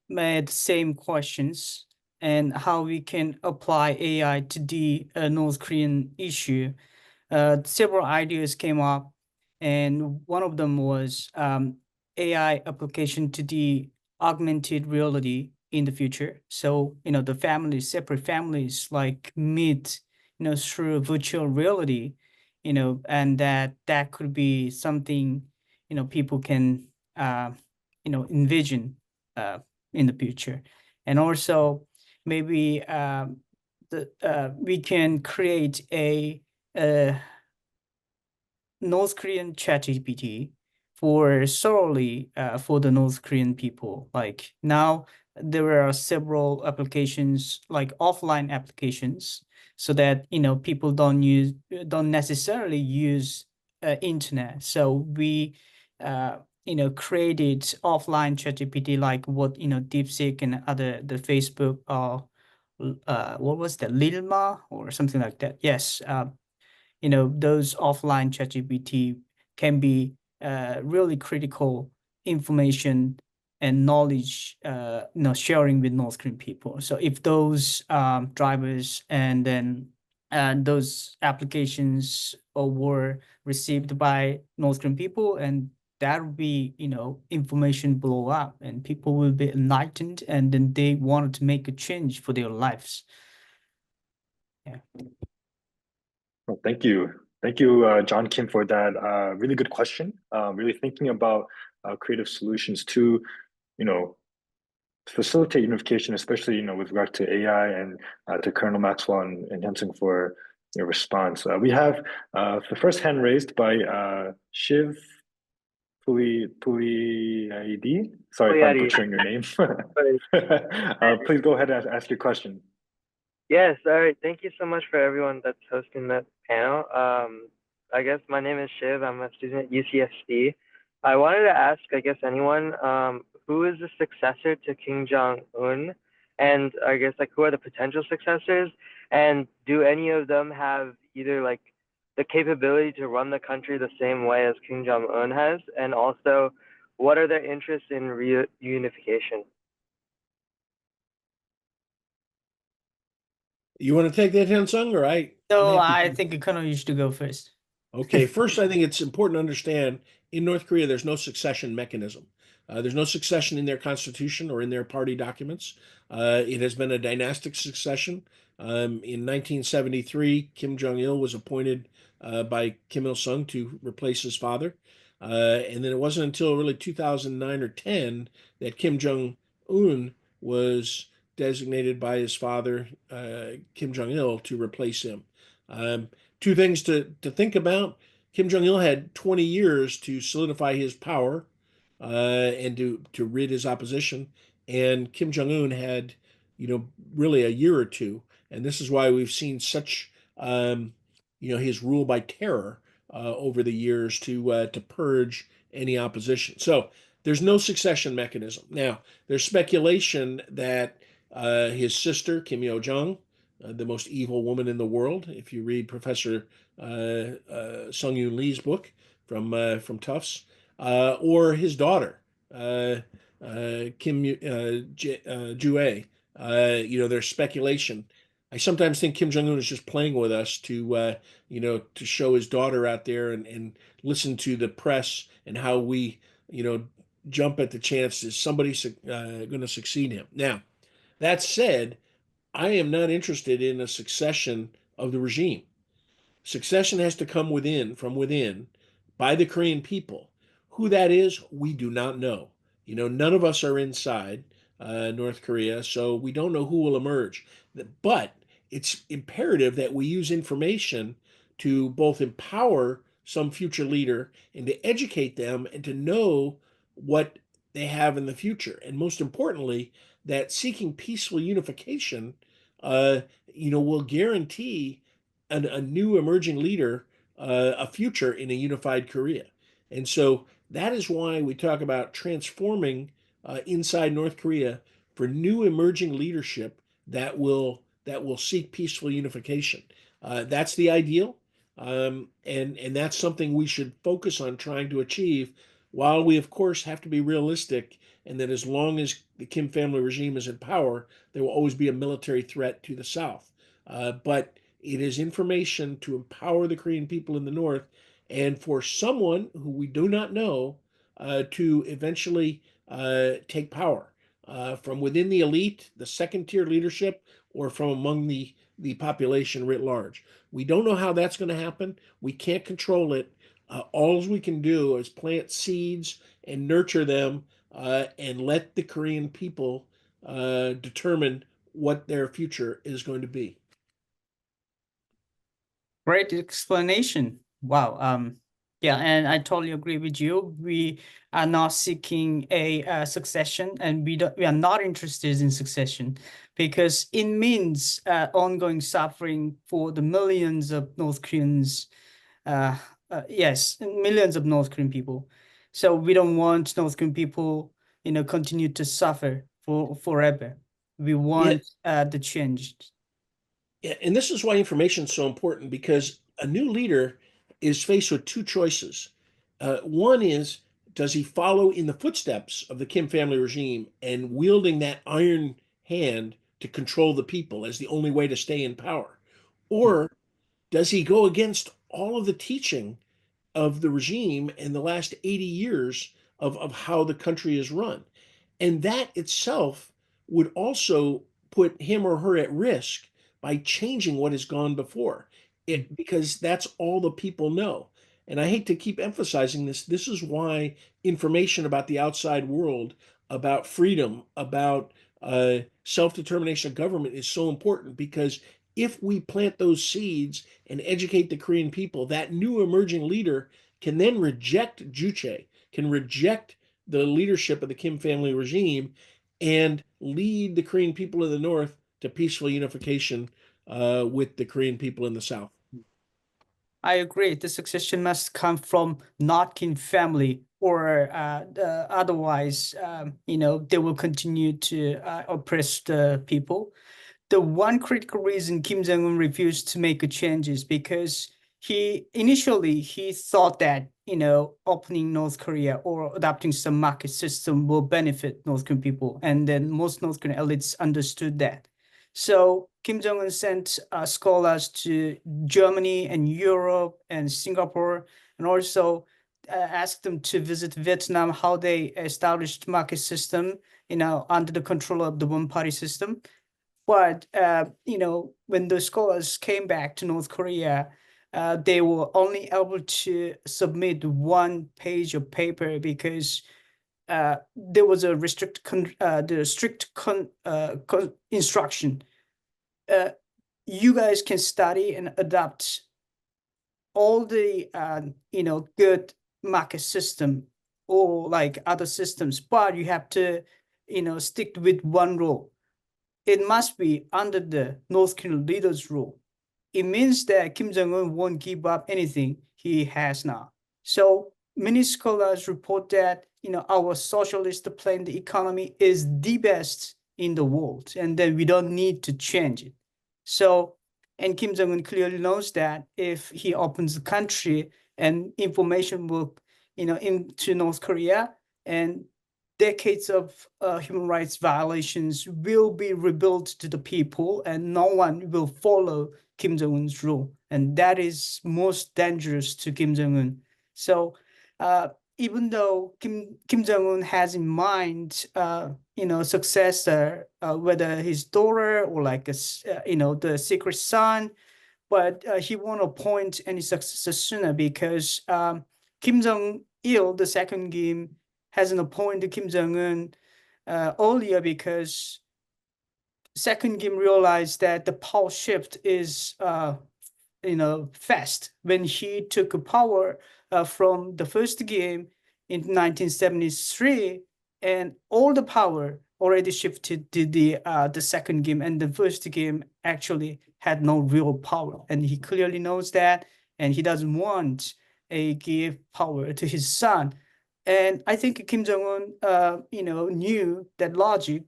S4: made the same questions, and how we can apply AI to the North Korean issue. Several ideas came up, and one of them was AI application to the augmented reality in the future. So, the separate families like meet, through virtual reality, and that could be something, people can, envision in the future. And also maybe we can create a North Korean ChatGPT for the North Korean people. Like now there are several applications, like offline applications, so that people don't necessarily use internet. So we created offline ChatGPT, like what DeepSeek and the Facebook, or what was that, Lilma or something like that. Yes. Those offline ChatGPT can be really critical information and knowledge sharing with North Korean people. So if those drivers and then those applications were received by North Korean people, and that will be, information blow up and people will be enlightened, and then they wanted to make a change for their lives. Yeah.
S1: Well, thank you. Thank you, John Kim, for that really good question. Really thinking about creative solutions to, facilitate unification, especially, with regard to AI, and to Colonel Maxwell and Hyunseung for your response. We have the first hand raised by Shiv Puliaidi. Sorry if I'm butchering your name. Please go ahead and ask your question.
S6: Yes, all right. Thank you so much for everyone that's hosting that panel. I guess my name is Shiv. I'm a student at UCSD. I wanted to ask, I guess, anyone, who is the successor to Kim Jong-un? And I guess, who are the potential successors? And do any of them have either, the capability to run the country the same way as Kim Jong-un has? And also, what are their interests in reunification?
S5: You want to take that, Hyunseung, or I?
S4: So I think Colonel used to go first.
S5: Okay, first, I think it's important to understand in North Korea, there's no succession mechanism. There's no succession in their constitution or in their party documents. It has been a dynastic succession. In 1973, Kim Jong-il was appointed by Kim Il-sung to replace his father. And then it wasn't until really 2009 or 10 that Kim Jong-un was designated by his father, Kim Jong-il, to replace him. Two things to think about. Kim Jong-il had 20 years to solidify his power and to rid his opposition. And Kim Jong-un had, really a year or two. And this is why we've seen such, his rule by terror over the years to purge any opposition. So there's no succession mechanism. Now, there's speculation that his sister, Kim Yo-jong, the most evil woman in the world, if you read Professor Sung-Yoon Lee's book from Tufts, or his daughter, Kim Ju-ae. There's speculation. I sometimes think Kim Jong-un is just playing with us to show his daughter out there and listen to the press and how we, jump at the chance that somebody's going to succeed him. Now, that said, I am not interested in a succession of the regime. Succession has to come from within, by the Korean people. Who that is, we do not know. None of us are inside North Korea, so we don't know who will emerge. But it's imperative that we use information to both empower some future leader and to educate them and to know what they have in the future. And most importantly, that seeking peaceful unification, will guarantee a new emerging leader a future in a unified Korea. And so that is why we talk about transforming inside North Korea for new emerging leadership that will seek peaceful unification. That's the ideal, and that's something we should focus on trying to achieve, while we, of course, have to be realistic, and that as long as the Kim family regime is in power, there will always be a military threat to the south. But it is information to empower the Korean people in the north, and for someone who we do not know to eventually take power from within the elite, the second-tier leadership, or from among the population writ large. We don't know how that's going to happen. We can't control it. All we can do is plant seeds and nurture them and let the Korean people determine what their future is going to be.
S4: Great explanation. Wow. Yeah, and I totally agree with you. We are not seeking a succession, and we are not interested in succession, because it means ongoing suffering for the millions of North Koreans. Yes, millions of North Korean people. So we don't want North Korean people, continue to suffer forever. We want the change.
S5: Yeah, and this is why information is so important, because a new leader is faced with two choices. One is does he follow in the footsteps of the Kim family regime and wielding that iron hand to control the people as the only way to stay in power? Or does he go against all of the teaching of the regime in the last 80 years of how the country is run? And that itself would also put him or her at risk by changing what has gone before it, because that's all the people know. And I hate to keep emphasizing this. This is why information about the outside world, about freedom, about self-determination of government is so important, because if we plant those seeds and educate the Korean people, that new emerging leader can then reject Juche, can reject the leadership of the Kim family regime, and lead the Korean people of the North to peaceful unification with the Korean people in the South.
S4: I agree. The succession must come from not Kim family, or otherwise, they will continue to oppress the people. The one critical reason Kim Jong-un refused to make changes because he thought that opening North Korea or adopting some market system will benefit North Korean people, and then most North Korean elites understood that. So Kim Jong-un sent scholars to Germany and Europe and Singapore, and also asked them to visit Vietnam, how they established market system, under the control of the one-party system. But when the scholars came back to North Korea, they were only able to submit one page of paper because there was a strict instruction. You guys can study and adopt all the good market system or like other systems, but you have to stick with one rule. It must be under the North Korean leader's rule. It means that Kim Jong-un won't give up anything he has now. So many scholars report that our socialist planned economy is the best in the world, and then we don't need to change it. So, and Kim Jong-un clearly knows that if he opens the country and information will, into North Korea, and decades of human rights violations will be rebuilt to the people, and no one will follow Kim Jong-un's rule, and that is most dangerous to Kim Jong-un. So even though Kim Jong-un has in mind, successor, whether his daughter or like the secret son, but he won't appoint any successor sooner because Kim Jong-il, the second Kim, hasn't appointed Kim Jong-un earlier because second Kim realized that the power shift is fast. When he took power from the first Kim in 1973, and all the power already shifted to the second Kim, and the first Kim actually had no real power, and he clearly knows that, and he doesn't want to give power to his son. And I think Kim Jong-un, knew that logic,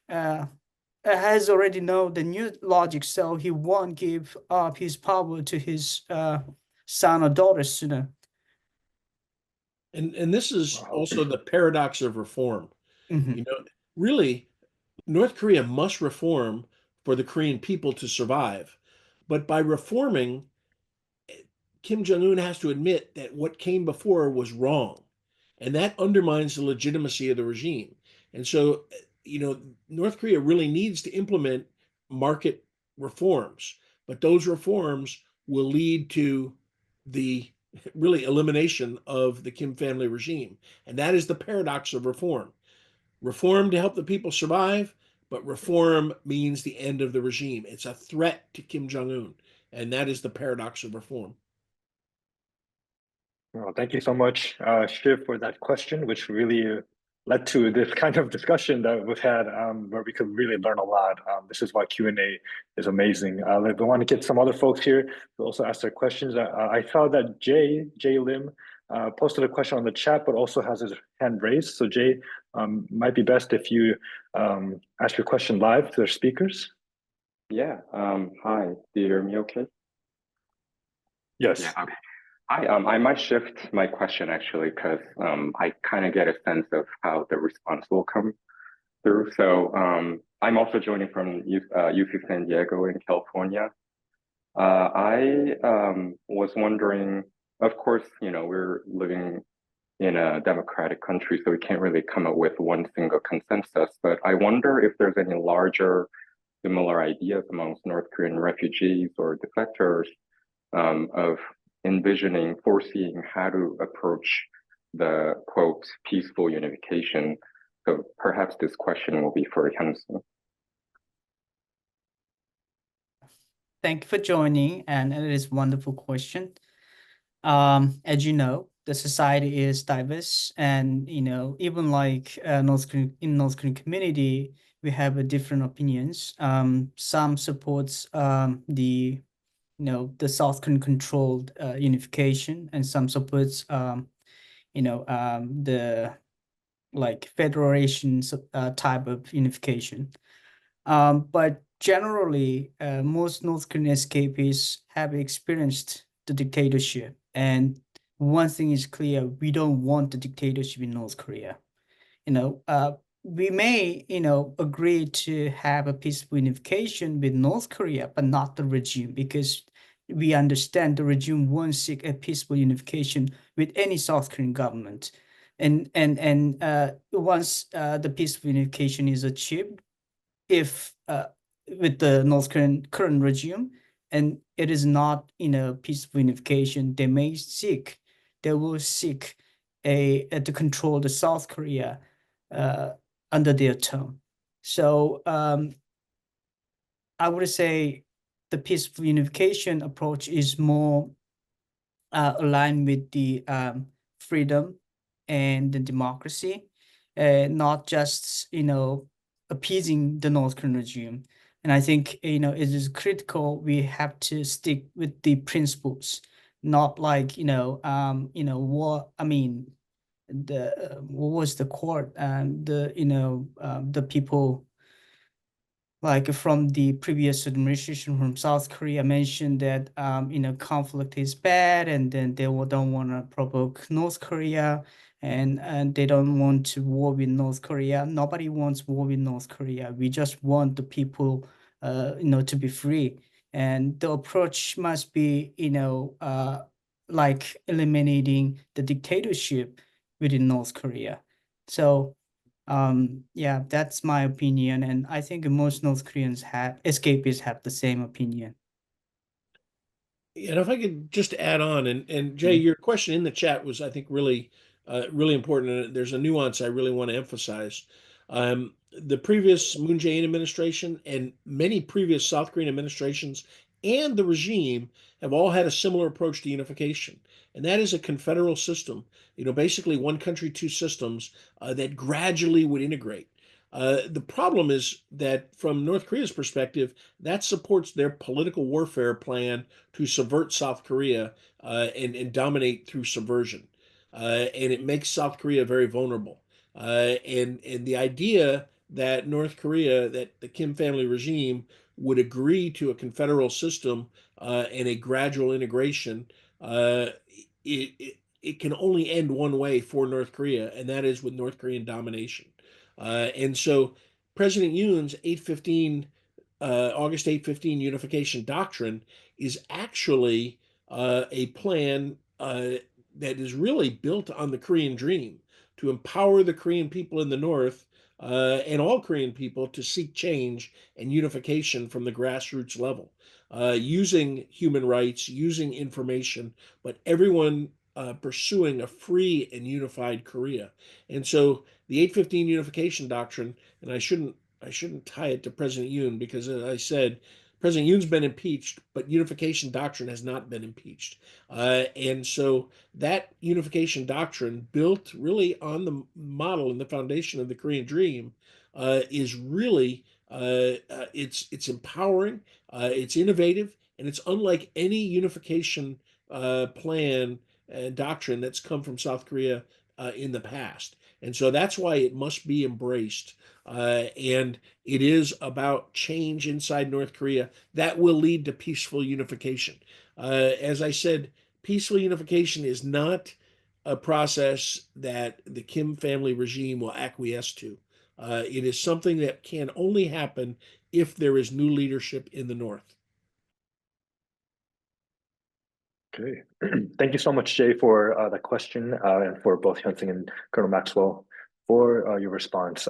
S4: has already known the new logic, so he won't give up his power to his son or daughter sooner.
S5: And this is also the paradox of reform.
S4: Mhm.
S5: Really, North Korea must reform for the Korean people to survive. But by reforming, Kim Jong-un has to admit that what came before was wrong. And that undermines the legitimacy of the regime. And so, North Korea really needs to implement market reforms, but those reforms will lead to the really elimination of the Kim family regime. And that is the paradox of reform. Reform to help the people survive, but reform means the end of the regime. It's a threat to Kim Jong-un. And that is the paradox of reform.
S1: Well, thank you so much, Shiv, for that question, which really led to this kind of discussion that we've had, where we could really learn a lot. This is why Q&A is amazing. I want to get some other folks here to also ask their questions. I saw that Jay Lim posted a question on the chat, but also has his hand raised. So Jay, might be best if you ask your question live to the speakers.
S7: Yeah. Hi. Do you hear me okay?
S1: Yes.
S7: Yeah. Okay. I might shift my question actually because I kind of get a sense of how the response will come through. So I'm also joining from UC San Diego in California. I was wondering, of course, you know, we're living in a democratic country, so we can't really come up with one single consensus. But I wonder if there's any larger similar ideas amongst North Korean refugees or defectors of envisioning, foreseeing how to approach the quote peaceful unification. So perhaps this question will be for Hyunseung.
S4: Thank you for joining, and it is a wonderful question. As you know, the society is diverse, and you know, even like North Korean community, we have different opinions. Some supports the the South Korean controlled unification, and some supports the like federation type of unification. But generally, most North Korean escapees have experienced the dictatorship. And one thing is clear, we don't want the dictatorship in North Korea. We may, agree to have a peaceful unification with North Korea, but not the regime, because we understand the regime won't seek a peaceful unification with any South Korean government. And once the peaceful unification is achieved, if with the North Korean current regime, and it is not peaceful unification, they will seek to control the South Korea under their term. So I would say the peaceful unification approach is more aligned with the freedom and the democracy, not just appeasing the North Korean regime. And I think it is critical we have to stick with the principles, not like what I mean. What was the court and the people like from the previous administration from South Korea mentioned that conflict is bad, and then they don't want to provoke North Korea, and they don't want to war with North Korea. Nobody wants war with North Korea. We just want the people to be free, and the approach must be like eliminating the dictatorship within North Korea. So yeah, that's my opinion, and I think most North Koreans escapees have the same opinion.
S5: And if I could just add on, and Jay, your question in the chat was, I think, really important. And there's a nuance I really want to emphasize. The previous Moon Jae-in administration and many previous South Korean administrations and the regime have all had a similar approach to unification, and that is a confederal system. Basically one country, two systems that gradually would integrate. The problem is that from North Korea's perspective, that supports their political warfare plan to subvert South Korea and dominate through subversion. And it makes South Korea very vulnerable. And the idea that North Korea, that the Kim family regime would agree to a confederal system and a gradual integration, it can only end one way for North Korea, and that is with North Korean domination. And so President Yoon's August 8/15 unification doctrine is actually a plan that is really built on the Korean dream to empower the Korean people in the North and all Korean people to seek change and unification from the grassroots level, using human rights, using information, but everyone pursuing a free and unified Korea. And so the 8/15 unification doctrine, and I shouldn't tie it to President Yoon, because as I said, President Yoon's been impeached, but unification doctrine has not been impeached. And so that unification doctrine, built really on the model and the foundation of the Korean dream, is really it's empowering, it's innovative, and it's unlike any unification plan and doctrine that's come from South Korea in the past. And so that's why it must be embraced. And it is about change inside North Korea that will lead to peaceful unification. As I said, peaceful unification is not a process that the Kim family regime will acquiesce to. It is something that can only happen if there is new leadership in the North.
S1: Okay, thank you so much, Jay, for that question, and for both Hyunseung and Colonel Maxwell for your response.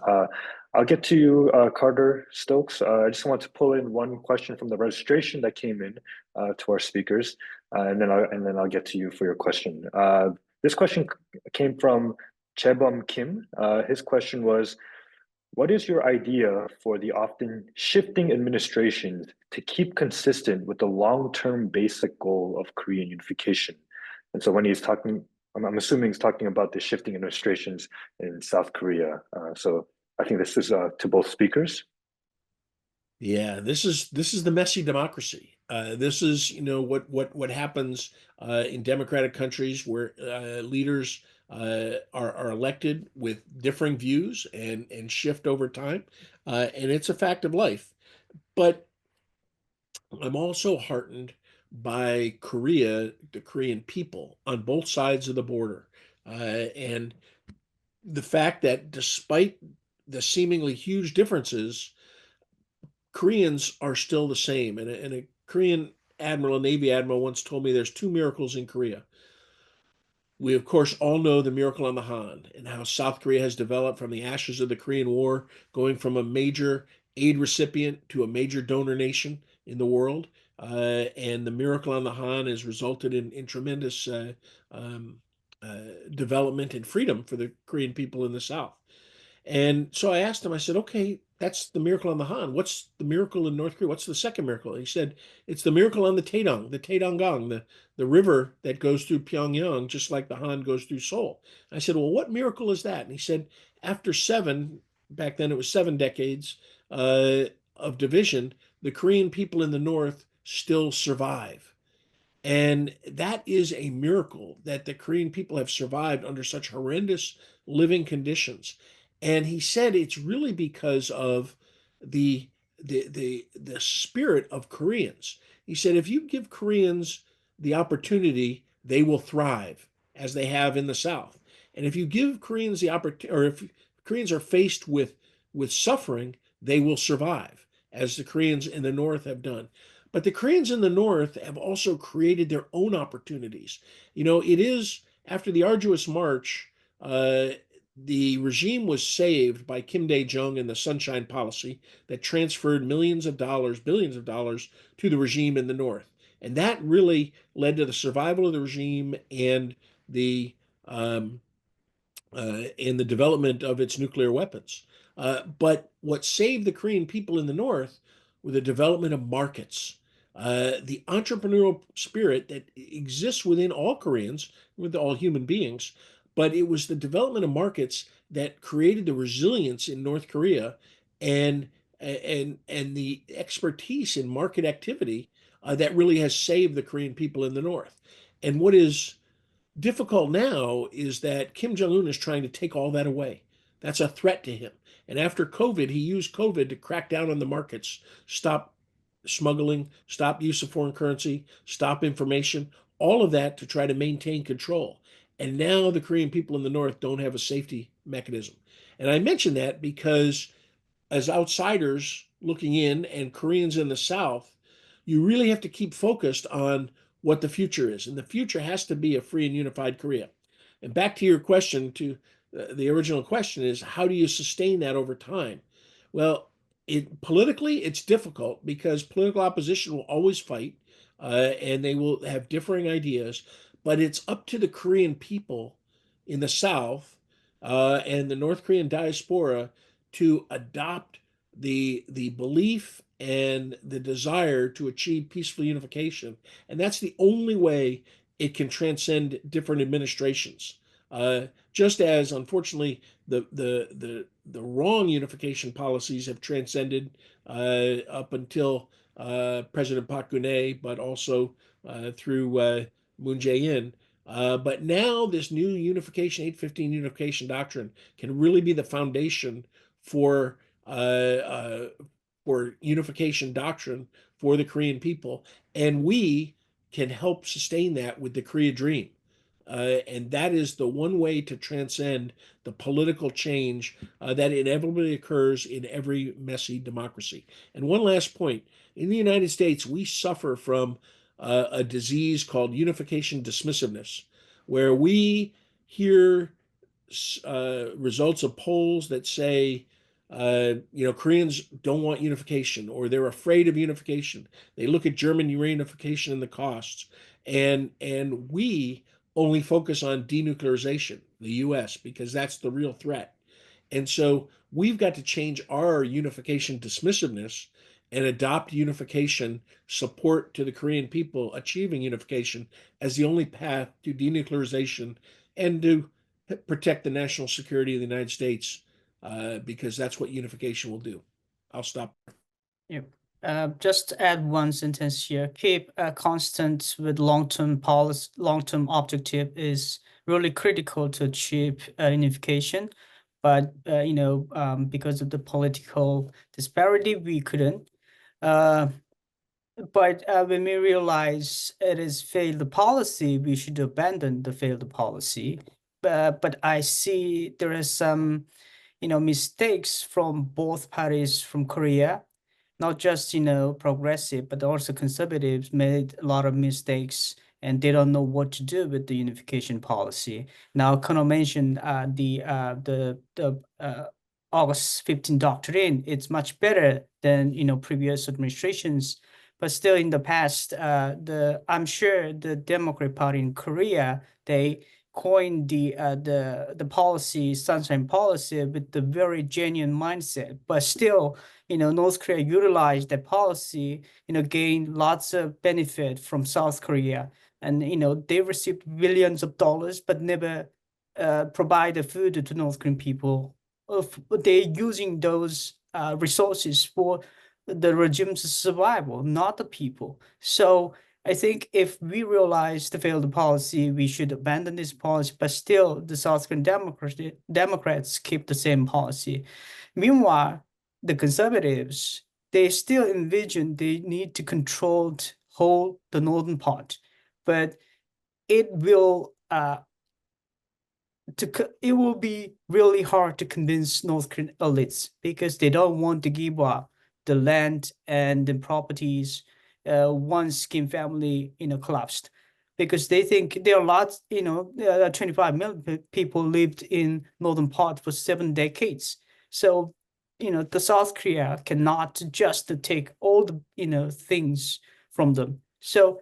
S1: I'll get to you, Carter Stokes. I just want to pull in one question from the registration that came in to our speakers, and then I'll get to you for your question. This question came from Chebum Kim. His question was, what is your idea for the often shifting administrations to keep consistent with the long-term basic goal of Korean unification? And so when he's talking, I'm assuming he's talking about the shifting administrations in South Korea. So I think this is to both speakers.
S5: Yeah, this is the messy democracy. This is, what happens in democratic countries where leaders are elected with differing views and shift over time, and it's a fact of life. But I'm also heartened by Korea, the Korean people on both sides of the border, and the fact that despite the seemingly huge differences, Koreans are still the same. And a Korean admiral, a Navy admiral, once told me there's two miracles in Korea. We, of course, all know the miracle on the Han and how South Korea has developed from the ashes of the Korean War, going from a major aid recipient to a major donor nation in the world. And the miracle on the Han has resulted in tremendous development and freedom for the Korean people in the South. And so I asked him, I said, okay, that's the miracle on the Han. What's the miracle in North Korea? What's the second miracle? He said, it's the miracle on the Taedonggang, the river that goes through Pyongyang, just like the Han goes through Seoul. I said, well, what miracle is that? And he said, after back then it was 7 decades of division, the Korean people in the North still survive. And that is a miracle that the Korean people have survived under such horrendous living conditions. And he said it's really because of the spirit of Koreans. He said if you give Koreans the opportunity, they will thrive as they have in the South. And if you give Koreans the opportunity, or if Koreans are faced with suffering, they will survive, as the Koreans in the North have done. But the Koreans in the North have also created their own opportunities. It is after the arduous march, the regime was saved by Kim Dae-jung and the Sunshine Policy that transferred millions of dollars, billions of dollars to the regime in the North. And that really led to the survival of the regime and the development of its nuclear weapons. But what saved the Korean people in the North were the development of markets. The entrepreneurial spirit that exists within all Koreans, with all human beings, but it was the development of markets that created the resilience in North Korea and the expertise in market activity that really has saved the Korean people in the North. And what is difficult now is that Kim Jong-un is trying to take all that away. That's a threat to him. And after COVID, he used COVID to crack down on the markets, stop smuggling, stop use of foreign currency, stop information, all of that to try to maintain control. And now the Korean people in the North don't have a safety mechanism. And I mention that because as outsiders looking in and Koreans in the South, you really have to keep focused on what the future is. And the future has to be a free and unified Korea. And back to your question, to the original question is, how do you sustain that over time? Well, politically, it's difficult because political opposition will always fight and they will have differing ideas. But it's up to the Korean people in the South and the North Korean diaspora to adopt the belief and the desire to achieve peaceful unification. And that's the only way it can transcend different administrations. Just as, unfortunately, the wrong unification policies have transcended up until President Park Geun-hye, but also through Moon Jae-in. But now this new unification, 815 unification doctrine, can really be the foundation for unification doctrine for the Korean people. And we, can help sustain that with the Korea Dream. And that is the one way to transcend the political change that inevitably occurs in every messy democracy. And one last point, in the United States, we suffer from a disease called unification dismissiveness, where we hear results of polls that say, Koreans don't want unification, or they're afraid of unification. They look at German reunification and the costs, and we only focus on denuclearization, the U.S., because that's the real threat. And so we've got to change our unification dismissiveness and adopt unification support to the Korean people achieving unification as the only path to denuclearization and to protect the national security of the United States, because that's what unification will do. I'll stop.
S4: Yep. Just add one sentence here. Keep constant with long-term policy, long-term objective is really critical to achieve unification. But because of the political disparity, we couldn't. But when we realize it is failed policy, we should abandon the failed policy. But I see there are some, mistakes from both parties from Korea. Not just, progressive, but also conservatives made a lot of mistakes and they don't know what to do with the unification policy. Now, Colonel mentioned the August 15 doctrine. It's much better than, previous administrations. But still in the past, I'm sure the Democrat Party in Korea, they coined the policy, sunshine policy, with the very genuine mindset. But still, North Korea utilized that policy, gained lots of benefit from South Korea. And, they received billions of dollars, but never provide the food to North Korean people. They're using those resources for the regime's survival, not the people. So I think if we realize the failed policy, we should abandon this policy, but still the South Korean Democrats keep the same policy. Meanwhile, the conservatives, they still envision they need to hold the northern part, but it will be really hard to convince North Korean elites because they don't want to give up the land and the properties once Kim family collapsed, because they think there are lots 25 million people lived in northern part for 7 decades. So the South Korea cannot just take all the things from them. So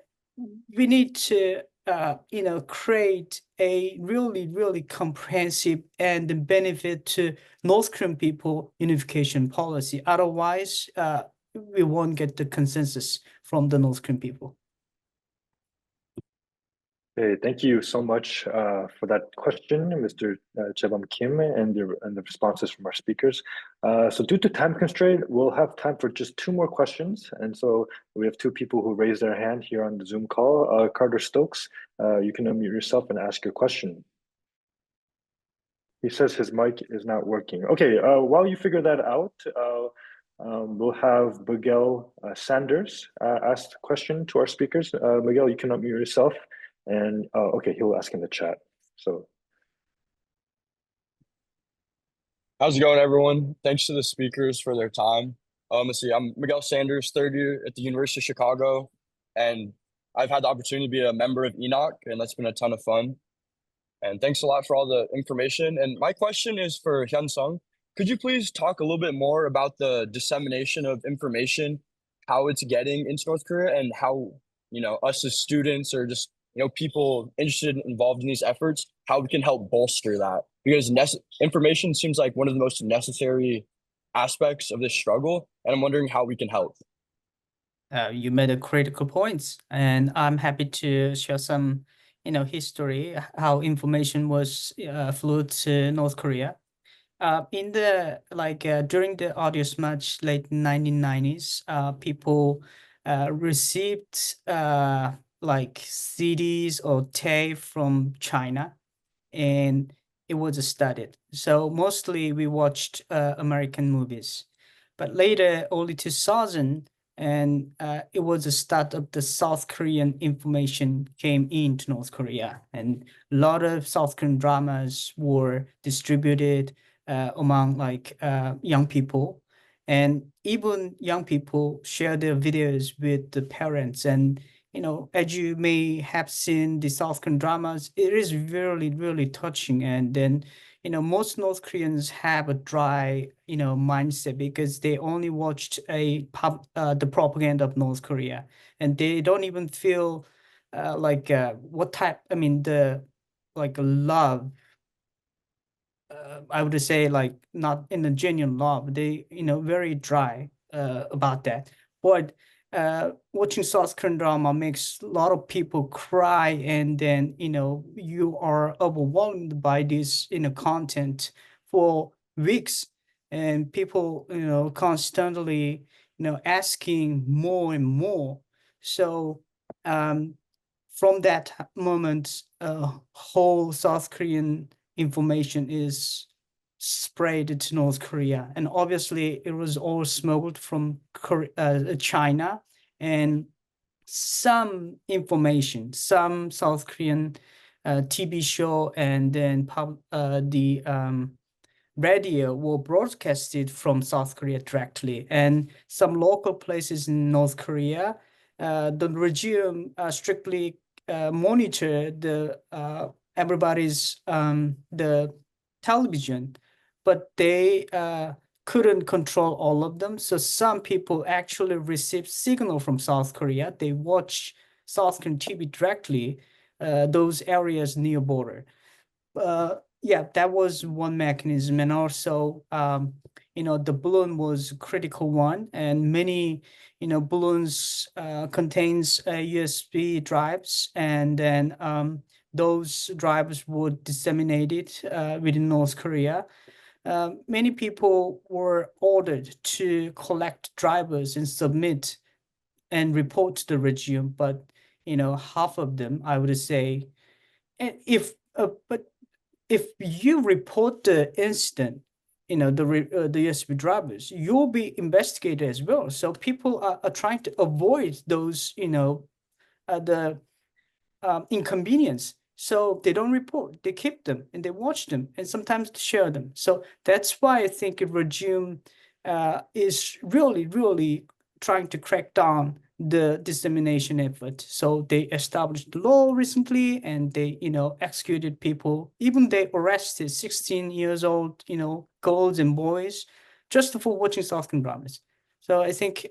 S4: we need to create a really comprehensive and benefit to North Korean people unification policy. Otherwise, we won't get the consensus from the North Korean people.
S1: Hey, thank you so much for that question, Mr. Chebam Kim, and the responses from our speakers. So due to time constraint, we'll have time for just 2 more questions. And so we have 2 people who raised their hand here on the Zoom call. Carter Stokes, you can unmute yourself and ask your question. He says his mic is not working. Okay, while you figure that out, we'll have Miguel Sanders ask the question to our speakers. Miguel, you can unmute yourself. And okay, he'll ask in the chat. So,
S8: how's it going, everyone? Thanks to the speakers for their time. Let's see, I'm Miguel Sanders, 3rd year at the University of Chicago, and I've had the opportunity to be a member of ENoK, and that's been a ton of fun. And thanks a lot for all the information. And my question is for Hyunseung. Could you please talk a little bit more about the dissemination of information, how it's getting into North Korea, and how us as students or just people interested and involved in these efforts, how we can help bolster that, because information seems like one of the most necessary aspects of this struggle, and I'm wondering how we can help.
S4: You made a critical point, and I'm happy to share some, history, how information was flowed to North Korea. In the during the audio smash late 1990s, people received CDs or tape from China, and it was studied. So mostly we watched American movies, but later, early 2000, And it was the start of the South Korean information came into North Korea, and a lot of South Korean dramas were distributed among like young people, and even young people share their videos with the parents. And as you may have seen the South Korean dramas, it is really, really touching. And then most North Koreans have a dry, mindset because they only watched the propaganda of North Korea, and they don't even feel what type. I mean, the like love. I would say like not in a genuine love. They, very dry about that. But watching South Korean drama makes a lot of people cry, and then you are overwhelmed by this content for weeks, and people constantly asking more and more. So from that moment, whole South Korean information is spread to North Korea, and obviously it was all smuggled from China. And some information, some South Korean TV show and then the radio were broadcasted from South Korea directly, and some local places in North Korea, the regime strictly monitor the everybody's the television, but they couldn't control all of them. So some people actually received signal from South Korea. They watch South Korean TV directly, those areas near border. Yeah, that was one mechanism. And also, the balloon was a critical one, and many, balloons contains USB drives, and then those drives were disseminated within North Korea. Many people were ordered to collect drivers and submit and report to the regime, but half of them, I would say, and but if you report the incident, the USB drivers, you'll be investigated as well. So people are trying to avoid those, the inconvenience. So they don't report, they keep them and they watch them and sometimes share them. So that's why I think a regime is really, really trying to crack down the dissemination effort. So they established the law recently, and they, executed people. Even they arrested 16 years old, girls and boys just for watching South Korean dramas. So I think,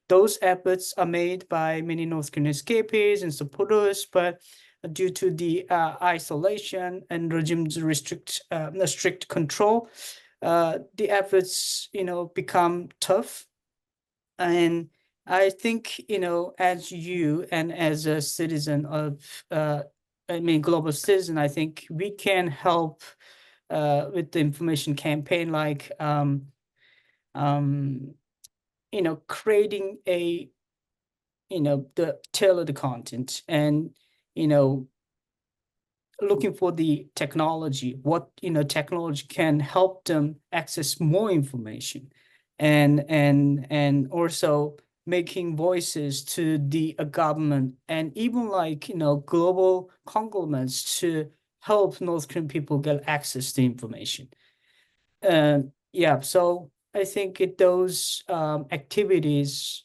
S4: those efforts are made by many North Korean escapees and supporters, but due to the isolation and regime's strict control, the efforts, become tough. And I think, as you and as a citizen of, global citizen, I think we can help with the information campaign, like, creating a, the tailored content, and, looking for the technology, what, technology can help them access more information, and also making voices to the government, and even like, global conglomerates to help North Korean people get access to information. Yeah, so I think those activities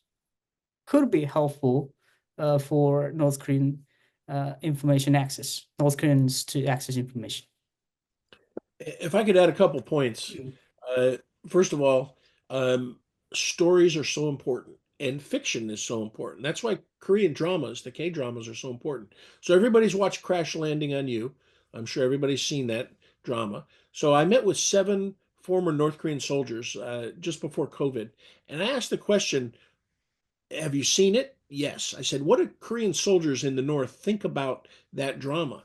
S4: could be helpful for North Korean information access, North Koreans to access information.
S5: If I could add a couple points. First of all, stories are so important, and fiction is so important. That's why Korean dramas, the K dramas, are so important. So everybody's watched Crash Landing on You. I'm sure everybody's seen that drama. So I met with 7 former North Korean soldiers just before COVID, and I asked the question, have you seen it? Yes. I said, what do Korean soldiers in the North think about that drama?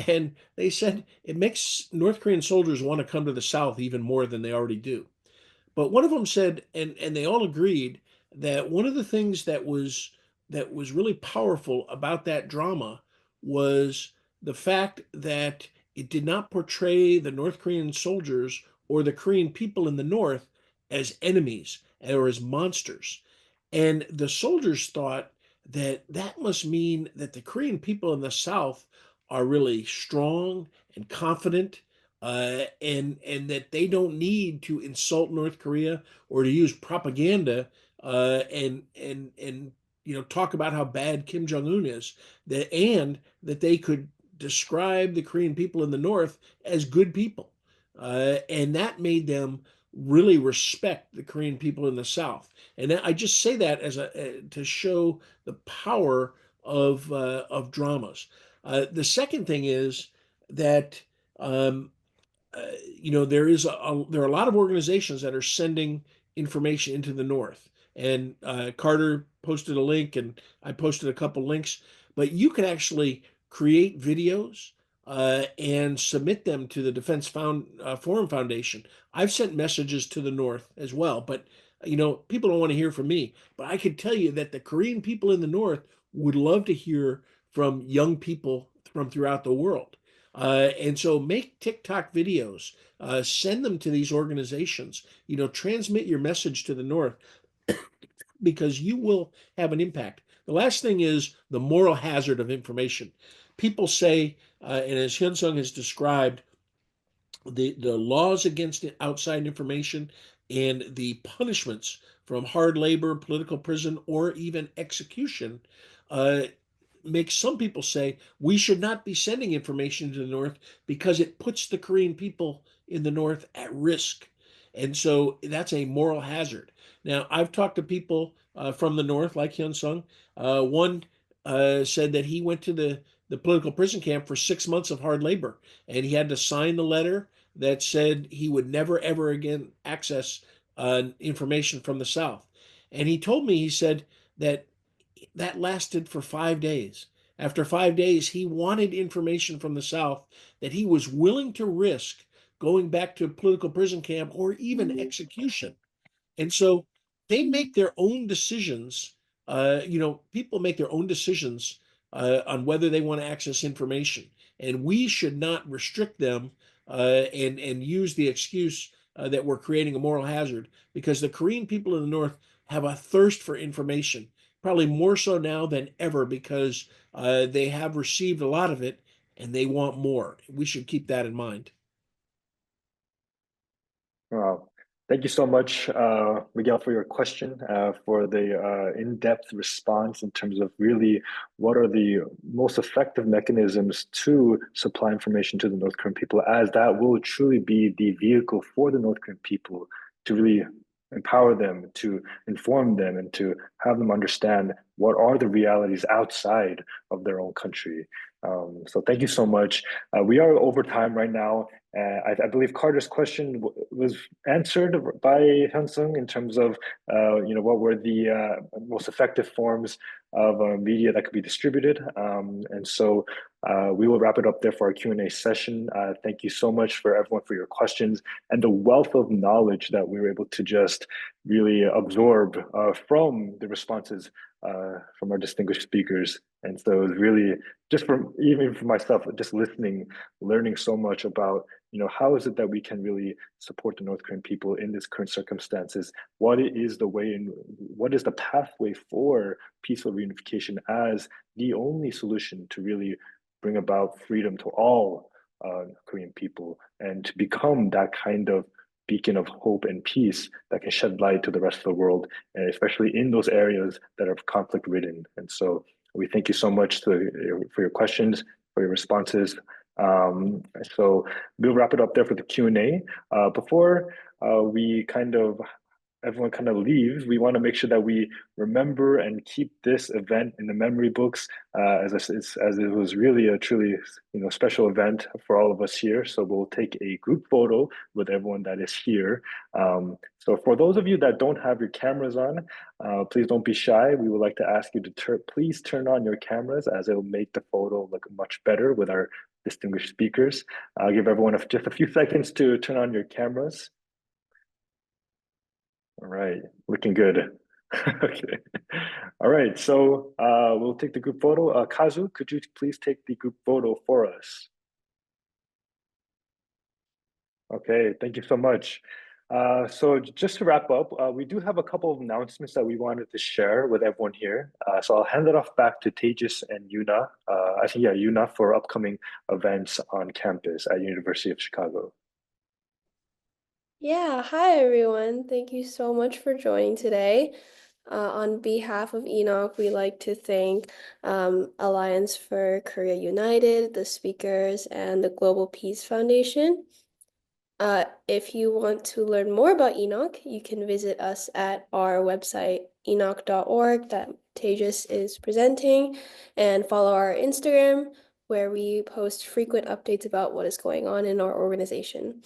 S5: And they said it makes North Korean soldiers want to come to the South even more than they already do. But one of them said, and they all agreed, that one of the things that was really powerful about that drama was the fact that it did not portray the North Korean soldiers or the Korean people in the North as enemies or as monsters. And the soldiers thought that that must mean that the Korean people in the South are really strong and confident, and that they don't need to insult North Korea or to use propaganda, and talk about how bad Kim Jong Un is. And that they could describe the Korean people in the North as good people, and that made them really respect the Korean people in the South. And I just say that as to show the power of dramas. The second thing is that um, there are a lot of organizations that are sending information into the North. And Carter posted a link, and I posted a couple links. But you can actually create videos and submit them to the Forum Foundation. I've sent messages to the North as well, but people don't want to hear from me. But I can tell you that the Korean people in the North would love to hear from young people from throughout the world. And so make TikTok videos, send them to these organizations, transmit your message to the North because you will have an impact. The last thing is the moral hazard of information. People say, and as Hyunseung has described, the laws against outside information and the punishments from hard labor, political prison, or even execution uh, makes some people say we should not be sending information to the North because it puts the Korean people in the North at risk. And so that's a moral hazard. Now, I've talked to people from the North, like Hyun-sung. One said that he went to the political prison camp for 6 months of hard labor, and he had to sign the letter that said he would never, ever again access information from the South. And he told me, he said that lasted for 5 days. After 5 days, he wanted information from the South that he was willing to risk going back to a political prison camp or even execution. And so they make their own decisions. People make their own decisions on whether they want to access information. And we should not restrict them and use the excuse that we're creating a moral hazard, because the Korean people in the North have a thirst for information, probably more so now than ever, because they have received a lot of it and they want more. We should keep that in mind.
S1: Wow. Thank you so much, Miguel, for your question, for the in-depth response in terms of really what are the most effective mechanisms to supply information to the North Korean people, as that will truly be the vehicle for the North Korean people to really empower them, to inform them, and to have them understand what are the realities outside of their own country. So thank you so much. We are over time right now. I believe Carter's question was answered by Hyunsung in terms of what were the most effective forms of media that could be distributed. And so we will wrap it up there for our Q&A session. Thank you so much for everyone for your questions and the wealth of knowledge that we were able to just really absorb from the responses from our distinguished speakers. And so it was really just even for myself, just listening, learning so much about how is it that we can really support the North Korean people in this current circumstances? What is the way and what is the pathway for peaceful reunification as the only solution to really bring about freedom to all Korean people and to become that kind of beacon of hope and peace that can shed light to the rest of the world, and especially in those areas that are conflict ridden. And so we thank you so much for your questions, for your responses. So we'll wrap it up there for the Q&A. Before we everyone kind of leaves, we want to make sure that we remember and keep this event in the memory books as it was really a truly special event for all of us here. So we'll take a group photo with everyone that is here. So for those of you that don't have your cameras on, please don't be shy. We would like to ask you to please turn on your cameras, as it will make the photo look much better with our distinguished speakers. I'll give everyone just a few seconds to turn on your cameras. All right, looking good. Okay. All right, so we'll take the group photo. Kazu, could you please take the group photo for us? Okay, thank you so much. So just to wrap up, we do have a couple of announcements that we wanted to share with everyone here. So I'll hand it off back to Tejas and Yuna. I think, yeah, Yuna for upcoming events on campus at University of Chicago.
S9: Yeah, hi everyone. Thank you so much for joining today. On behalf of ENoK, we'd like to thank Alliance for Korea United, the speakers, and the Global Peace Foundation. If you want to learn more about ENoK, you can visit us at our website, enok.org, that Tejas is presenting, and follow our Instagram, where we post frequent updates about what is going on in our organization.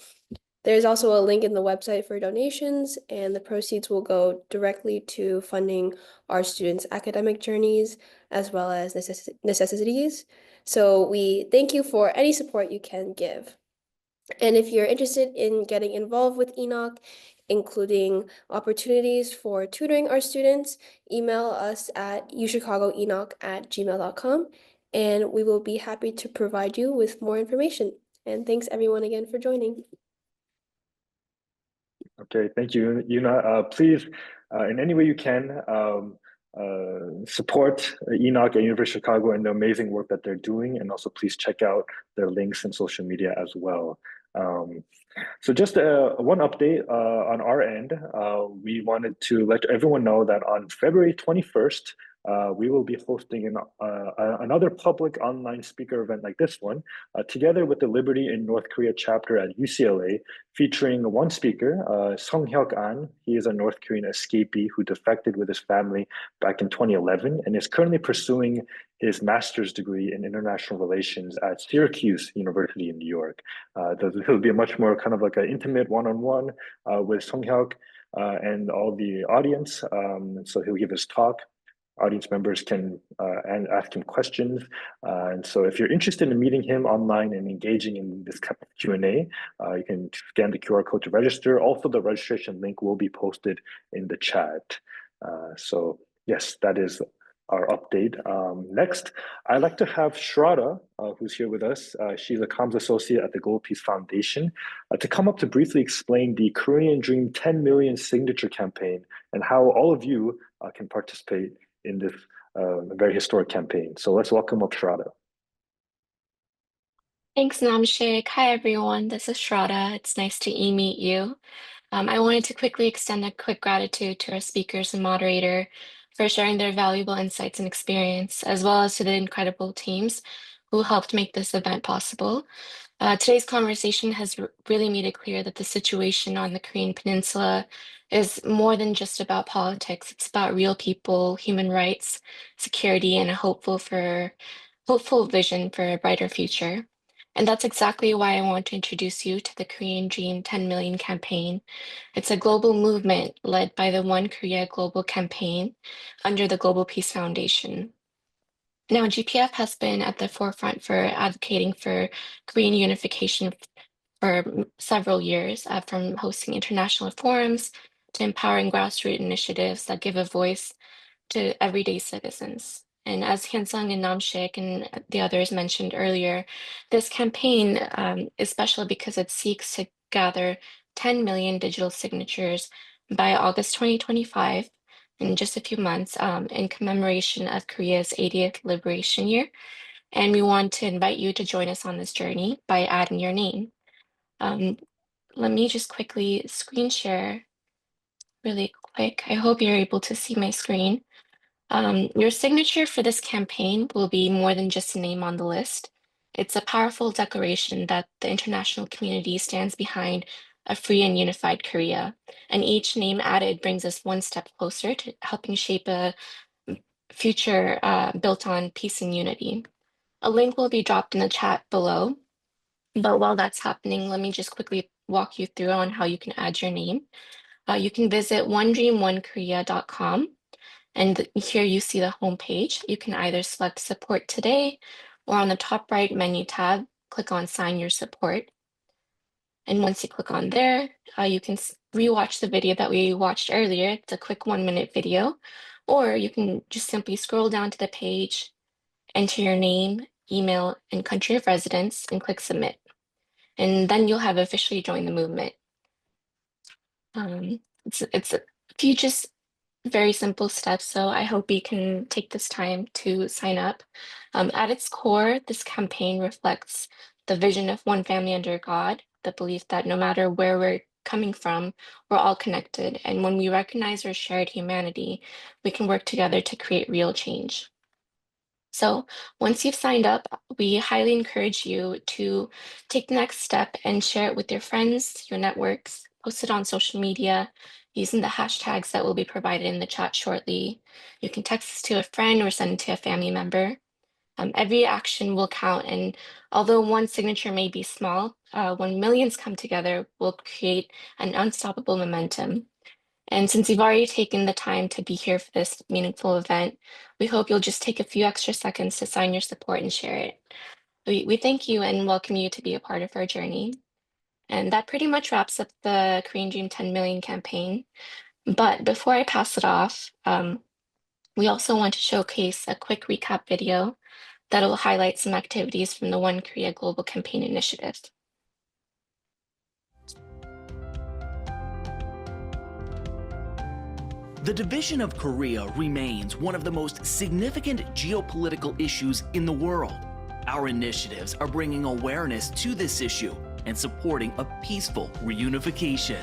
S9: There's also a link in the website for donations, and the proceeds will go directly to funding our students' academic journeys as well as necessities. So we thank you for any support you can give. And if you're interested in getting involved with ENoK, including opportunities for tutoring our students, email us at uchicagoenok@gmail.com, and we will be happy to provide you with more information. And thanks everyone again for joining.
S1: Okay, thank you, Yuna. Please, in any way you can, support ENoK at University of Chicago and the amazing work that they're doing, and also please check out their links and social media as well. So just one update on our end. We wanted to let everyone know that on February 21st, we will be hosting another public online speaker event like this one, together with the Liberty in North Korea chapter at UCLA, featuring one speaker, Sung-hyuk An. He is a North Korean escapee who defected with his family back in 2011 and is currently pursuing his master's degree in international relations at Syracuse University in New York. This will be a much more kind of like an intimate one-on-one with Sung-hyuk and all the audience. So he'll give his talk. Audience members can ask him questions. And so if you're interested in meeting him online and engaging in this kind of Q&A, you can scan the QR code to register. Also, the registration link will be posted in the chat. So yes, that is our update. Next, I'd like to have Shraddha, who's here with us. She's a comms associate at the Global Peace Foundation, to come up to briefly explain the Korean Dream 10 million signature campaign and how all of you can participate in this very historic campaign. So let's welcome up Shraddha.
S10: Thanks, Namshik. Hi, everyone. This is Shraddha. It's nice to meet you. I wanted to quickly extend a quick gratitude to our speakers and moderator for sharing their valuable insights and experience, as well as to the incredible teams who helped make this event possible. Today's conversation has really made it clear that the situation on the Korean Peninsula is more than just about politics. It's about real people, human rights, security, and a hopeful vision for a brighter future. And that's exactly why I want to introduce you to the Korean Dream 10 Million campaign. It's a global movement led by the One Korea Global Campaign under the Global Peace Foundation. Now, GPF has been at the forefront for advocating for Korean unification for several years, from hosting international forums to empowering grassroots initiatives that give a voice to everyday citizens. And as Hyunseung and Namshik and the others mentioned earlier, this campaign is special because it seeks to gather 10 million digital signatures by August 2025, in just a few months, in commemoration of Korea's 80th Liberation Year. And we want to invite you to join us on this journey by adding your name. Let me just quickly screen share really quick. I hope you're able to see my screen. Your signature for this campaign will be more than just a name on the list. It's a powerful declaration that the international community stands behind a free and unified Korea. And each name added brings us one step closer to helping shape a future built on peace and unity. A link will be dropped in the chat below. But while that's happening, let me just quickly walk you through on how you can add your name. You can visit onedreamonekorea.com. And here you see the homepage. You can either select support today, or on the top right menu tab, click on sign your support. And once you click on there, you can rewatch the video that we watched earlier. It's a quick 1-minute video, or you can just simply scroll down to the page, enter your name, email, and country of residence, and click submit. And then you'll have officially joined the movement. It's a few just very simple steps, so I hope you can take this time to sign up. At its core, this campaign reflects the vision of one family under God, the belief that no matter where we're coming from, we're all connected. And when we recognize our shared humanity, we can work together to create real change. So once you've signed up, we highly encourage you to take the next step and share it with your friends, your networks, post it on social media using the hashtags that will be provided in the chat shortly. You can text this to a friend or send it to a family member. Every action will count, and although one signature may be small, when millions come together, we'll create an unstoppable momentum. And since you've already taken the time to be here for this meaningful event, we hope you'll just take a few extra seconds to sign your support and share it. We thank you and welcome you to be a part of our journey. And that pretty much wraps up the Korean Dream 10 Million campaign. But before I pass it off, we also want to showcase a quick recap video that will highlight some activities from the One Korea Global Campaign initiative.
S11: The division of Korea remains one of the most significant geopolitical issues in the world. Our initiatives are bringing awareness to this issue and supporting a peaceful reunification.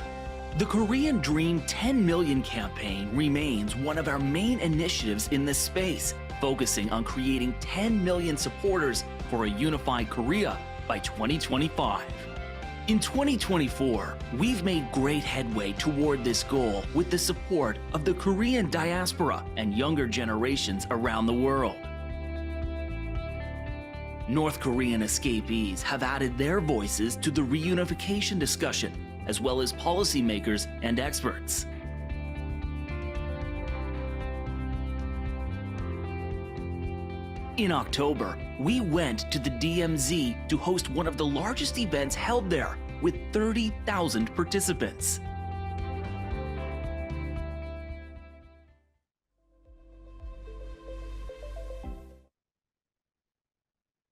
S11: The Korean Dream 10 Million campaign remains one of our main initiatives in this space, focusing on creating 10 million supporters for a unified Korea by 2025. In 2024, we've made great headway toward this goal with the support of the Korean diaspora and younger generations around the world. North Korean escapees have added their voices to the reunification discussion, as well as policymakers and experts. In October, we went to the DMZ to host one of the largest events held there with 30,000 participants.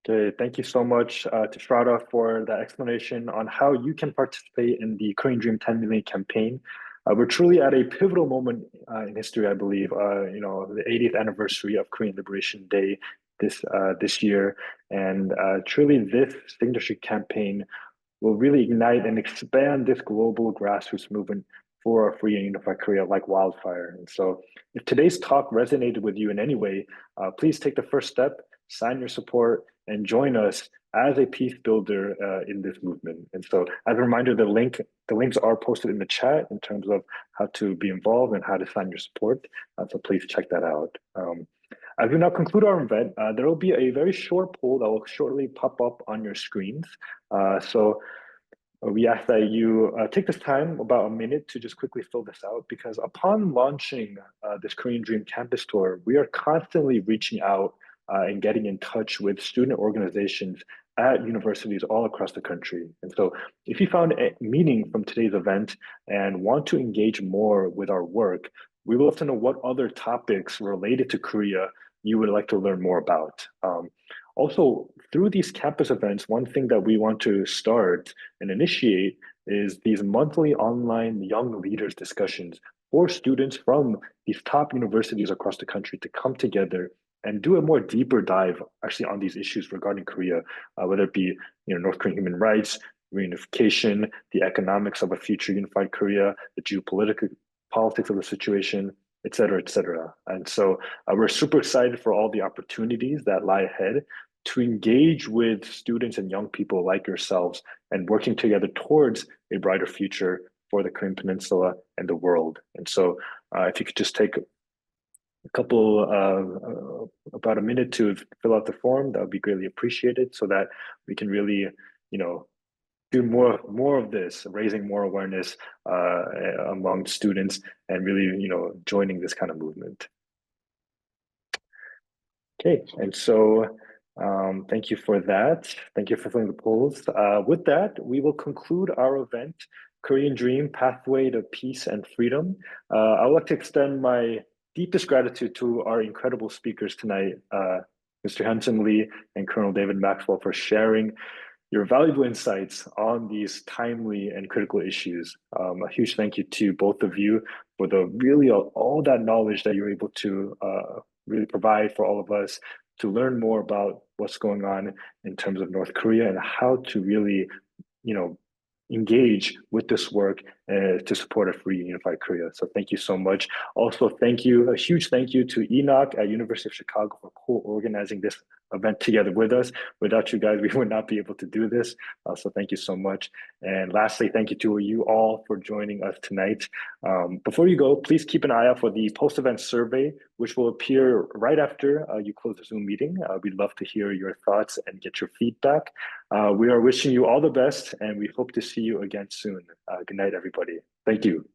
S1: Okay, thank you so much to Shraddha for that explanation on how you can participate in the Korean Dream 10 Million campaign. We're truly at a pivotal moment in history, I believe. The 80th anniversary of Korean Liberation Day this year, and truly this signature campaign will really ignite and expand this global grassroots movement for a free and unified Korea like wildfire. And so, if today's talk resonated with you in any way, please take the first step, sign your support, and join us as a peace builder in this movement. And so, as a reminder, the links are posted in the chat in terms of how to be involved and how to sign your support. So please check that out. As we now conclude our event, there will be a very short poll that will shortly pop up on your screens. So we ask that you take this time, about a minute, to just quickly fill this out, because upon launching this Korean Dream Campus Tour, we are constantly reaching out and getting in touch with student organizations at universities all across the country. And so if you found meaning from today's event and want to engage more with our work, we would love to know what other topics related to Korea you would like to learn more about. Also, through these campus events, one thing that we want to start and initiate is these monthly online young leaders discussions for students from these top universities across the country to come together and do a more deeper dive actually on these issues regarding Korea, whether it be North Korean human rights, reunification, the economics of a future unified Korea, the geopolitical politics of the situation, et cetera, et cetera. And so we're super excited for all the opportunities that lie ahead to engage with students and young people like yourselves and working together towards a brighter future for the Korean Peninsula and the world. And so if you could just take a couple, about a minute to fill out the form, that would be greatly appreciated, so that we can really, do more of this, raising more awareness among students and really, joining this kind of movement. Okay, and so thank you for that. Thank you for filling the polls. With that, we will conclude our event, Korean Dream, Pathway to Peace and Freedom. I would like to extend my deepest gratitude to our incredible speakers tonight, Mr. Hyunseung Lee and Colonel David Maxwell, for sharing your valuable insights on these timely and critical issues. A huge thank you to both of you for the really all that knowledge that you're able to really provide for all of us to learn more about what's going on in terms of North Korea and how to really, engage with this work to support a free unified Korea. So thank you so much. Also, a huge thank you to ENoK at University of Chicago for co-organizing this event together with us. Without you guys, we would not be able to do this. So thank you so much. And lastly, thank you to you all for joining us tonight. Before you go, please keep an eye out for the post-event survey, which will appear right after you close the Zoom meeting. We'd love to hear your thoughts and get your feedback. We are wishing you all the best, and we hope to see you again soon. Good night, everybody. Thank you.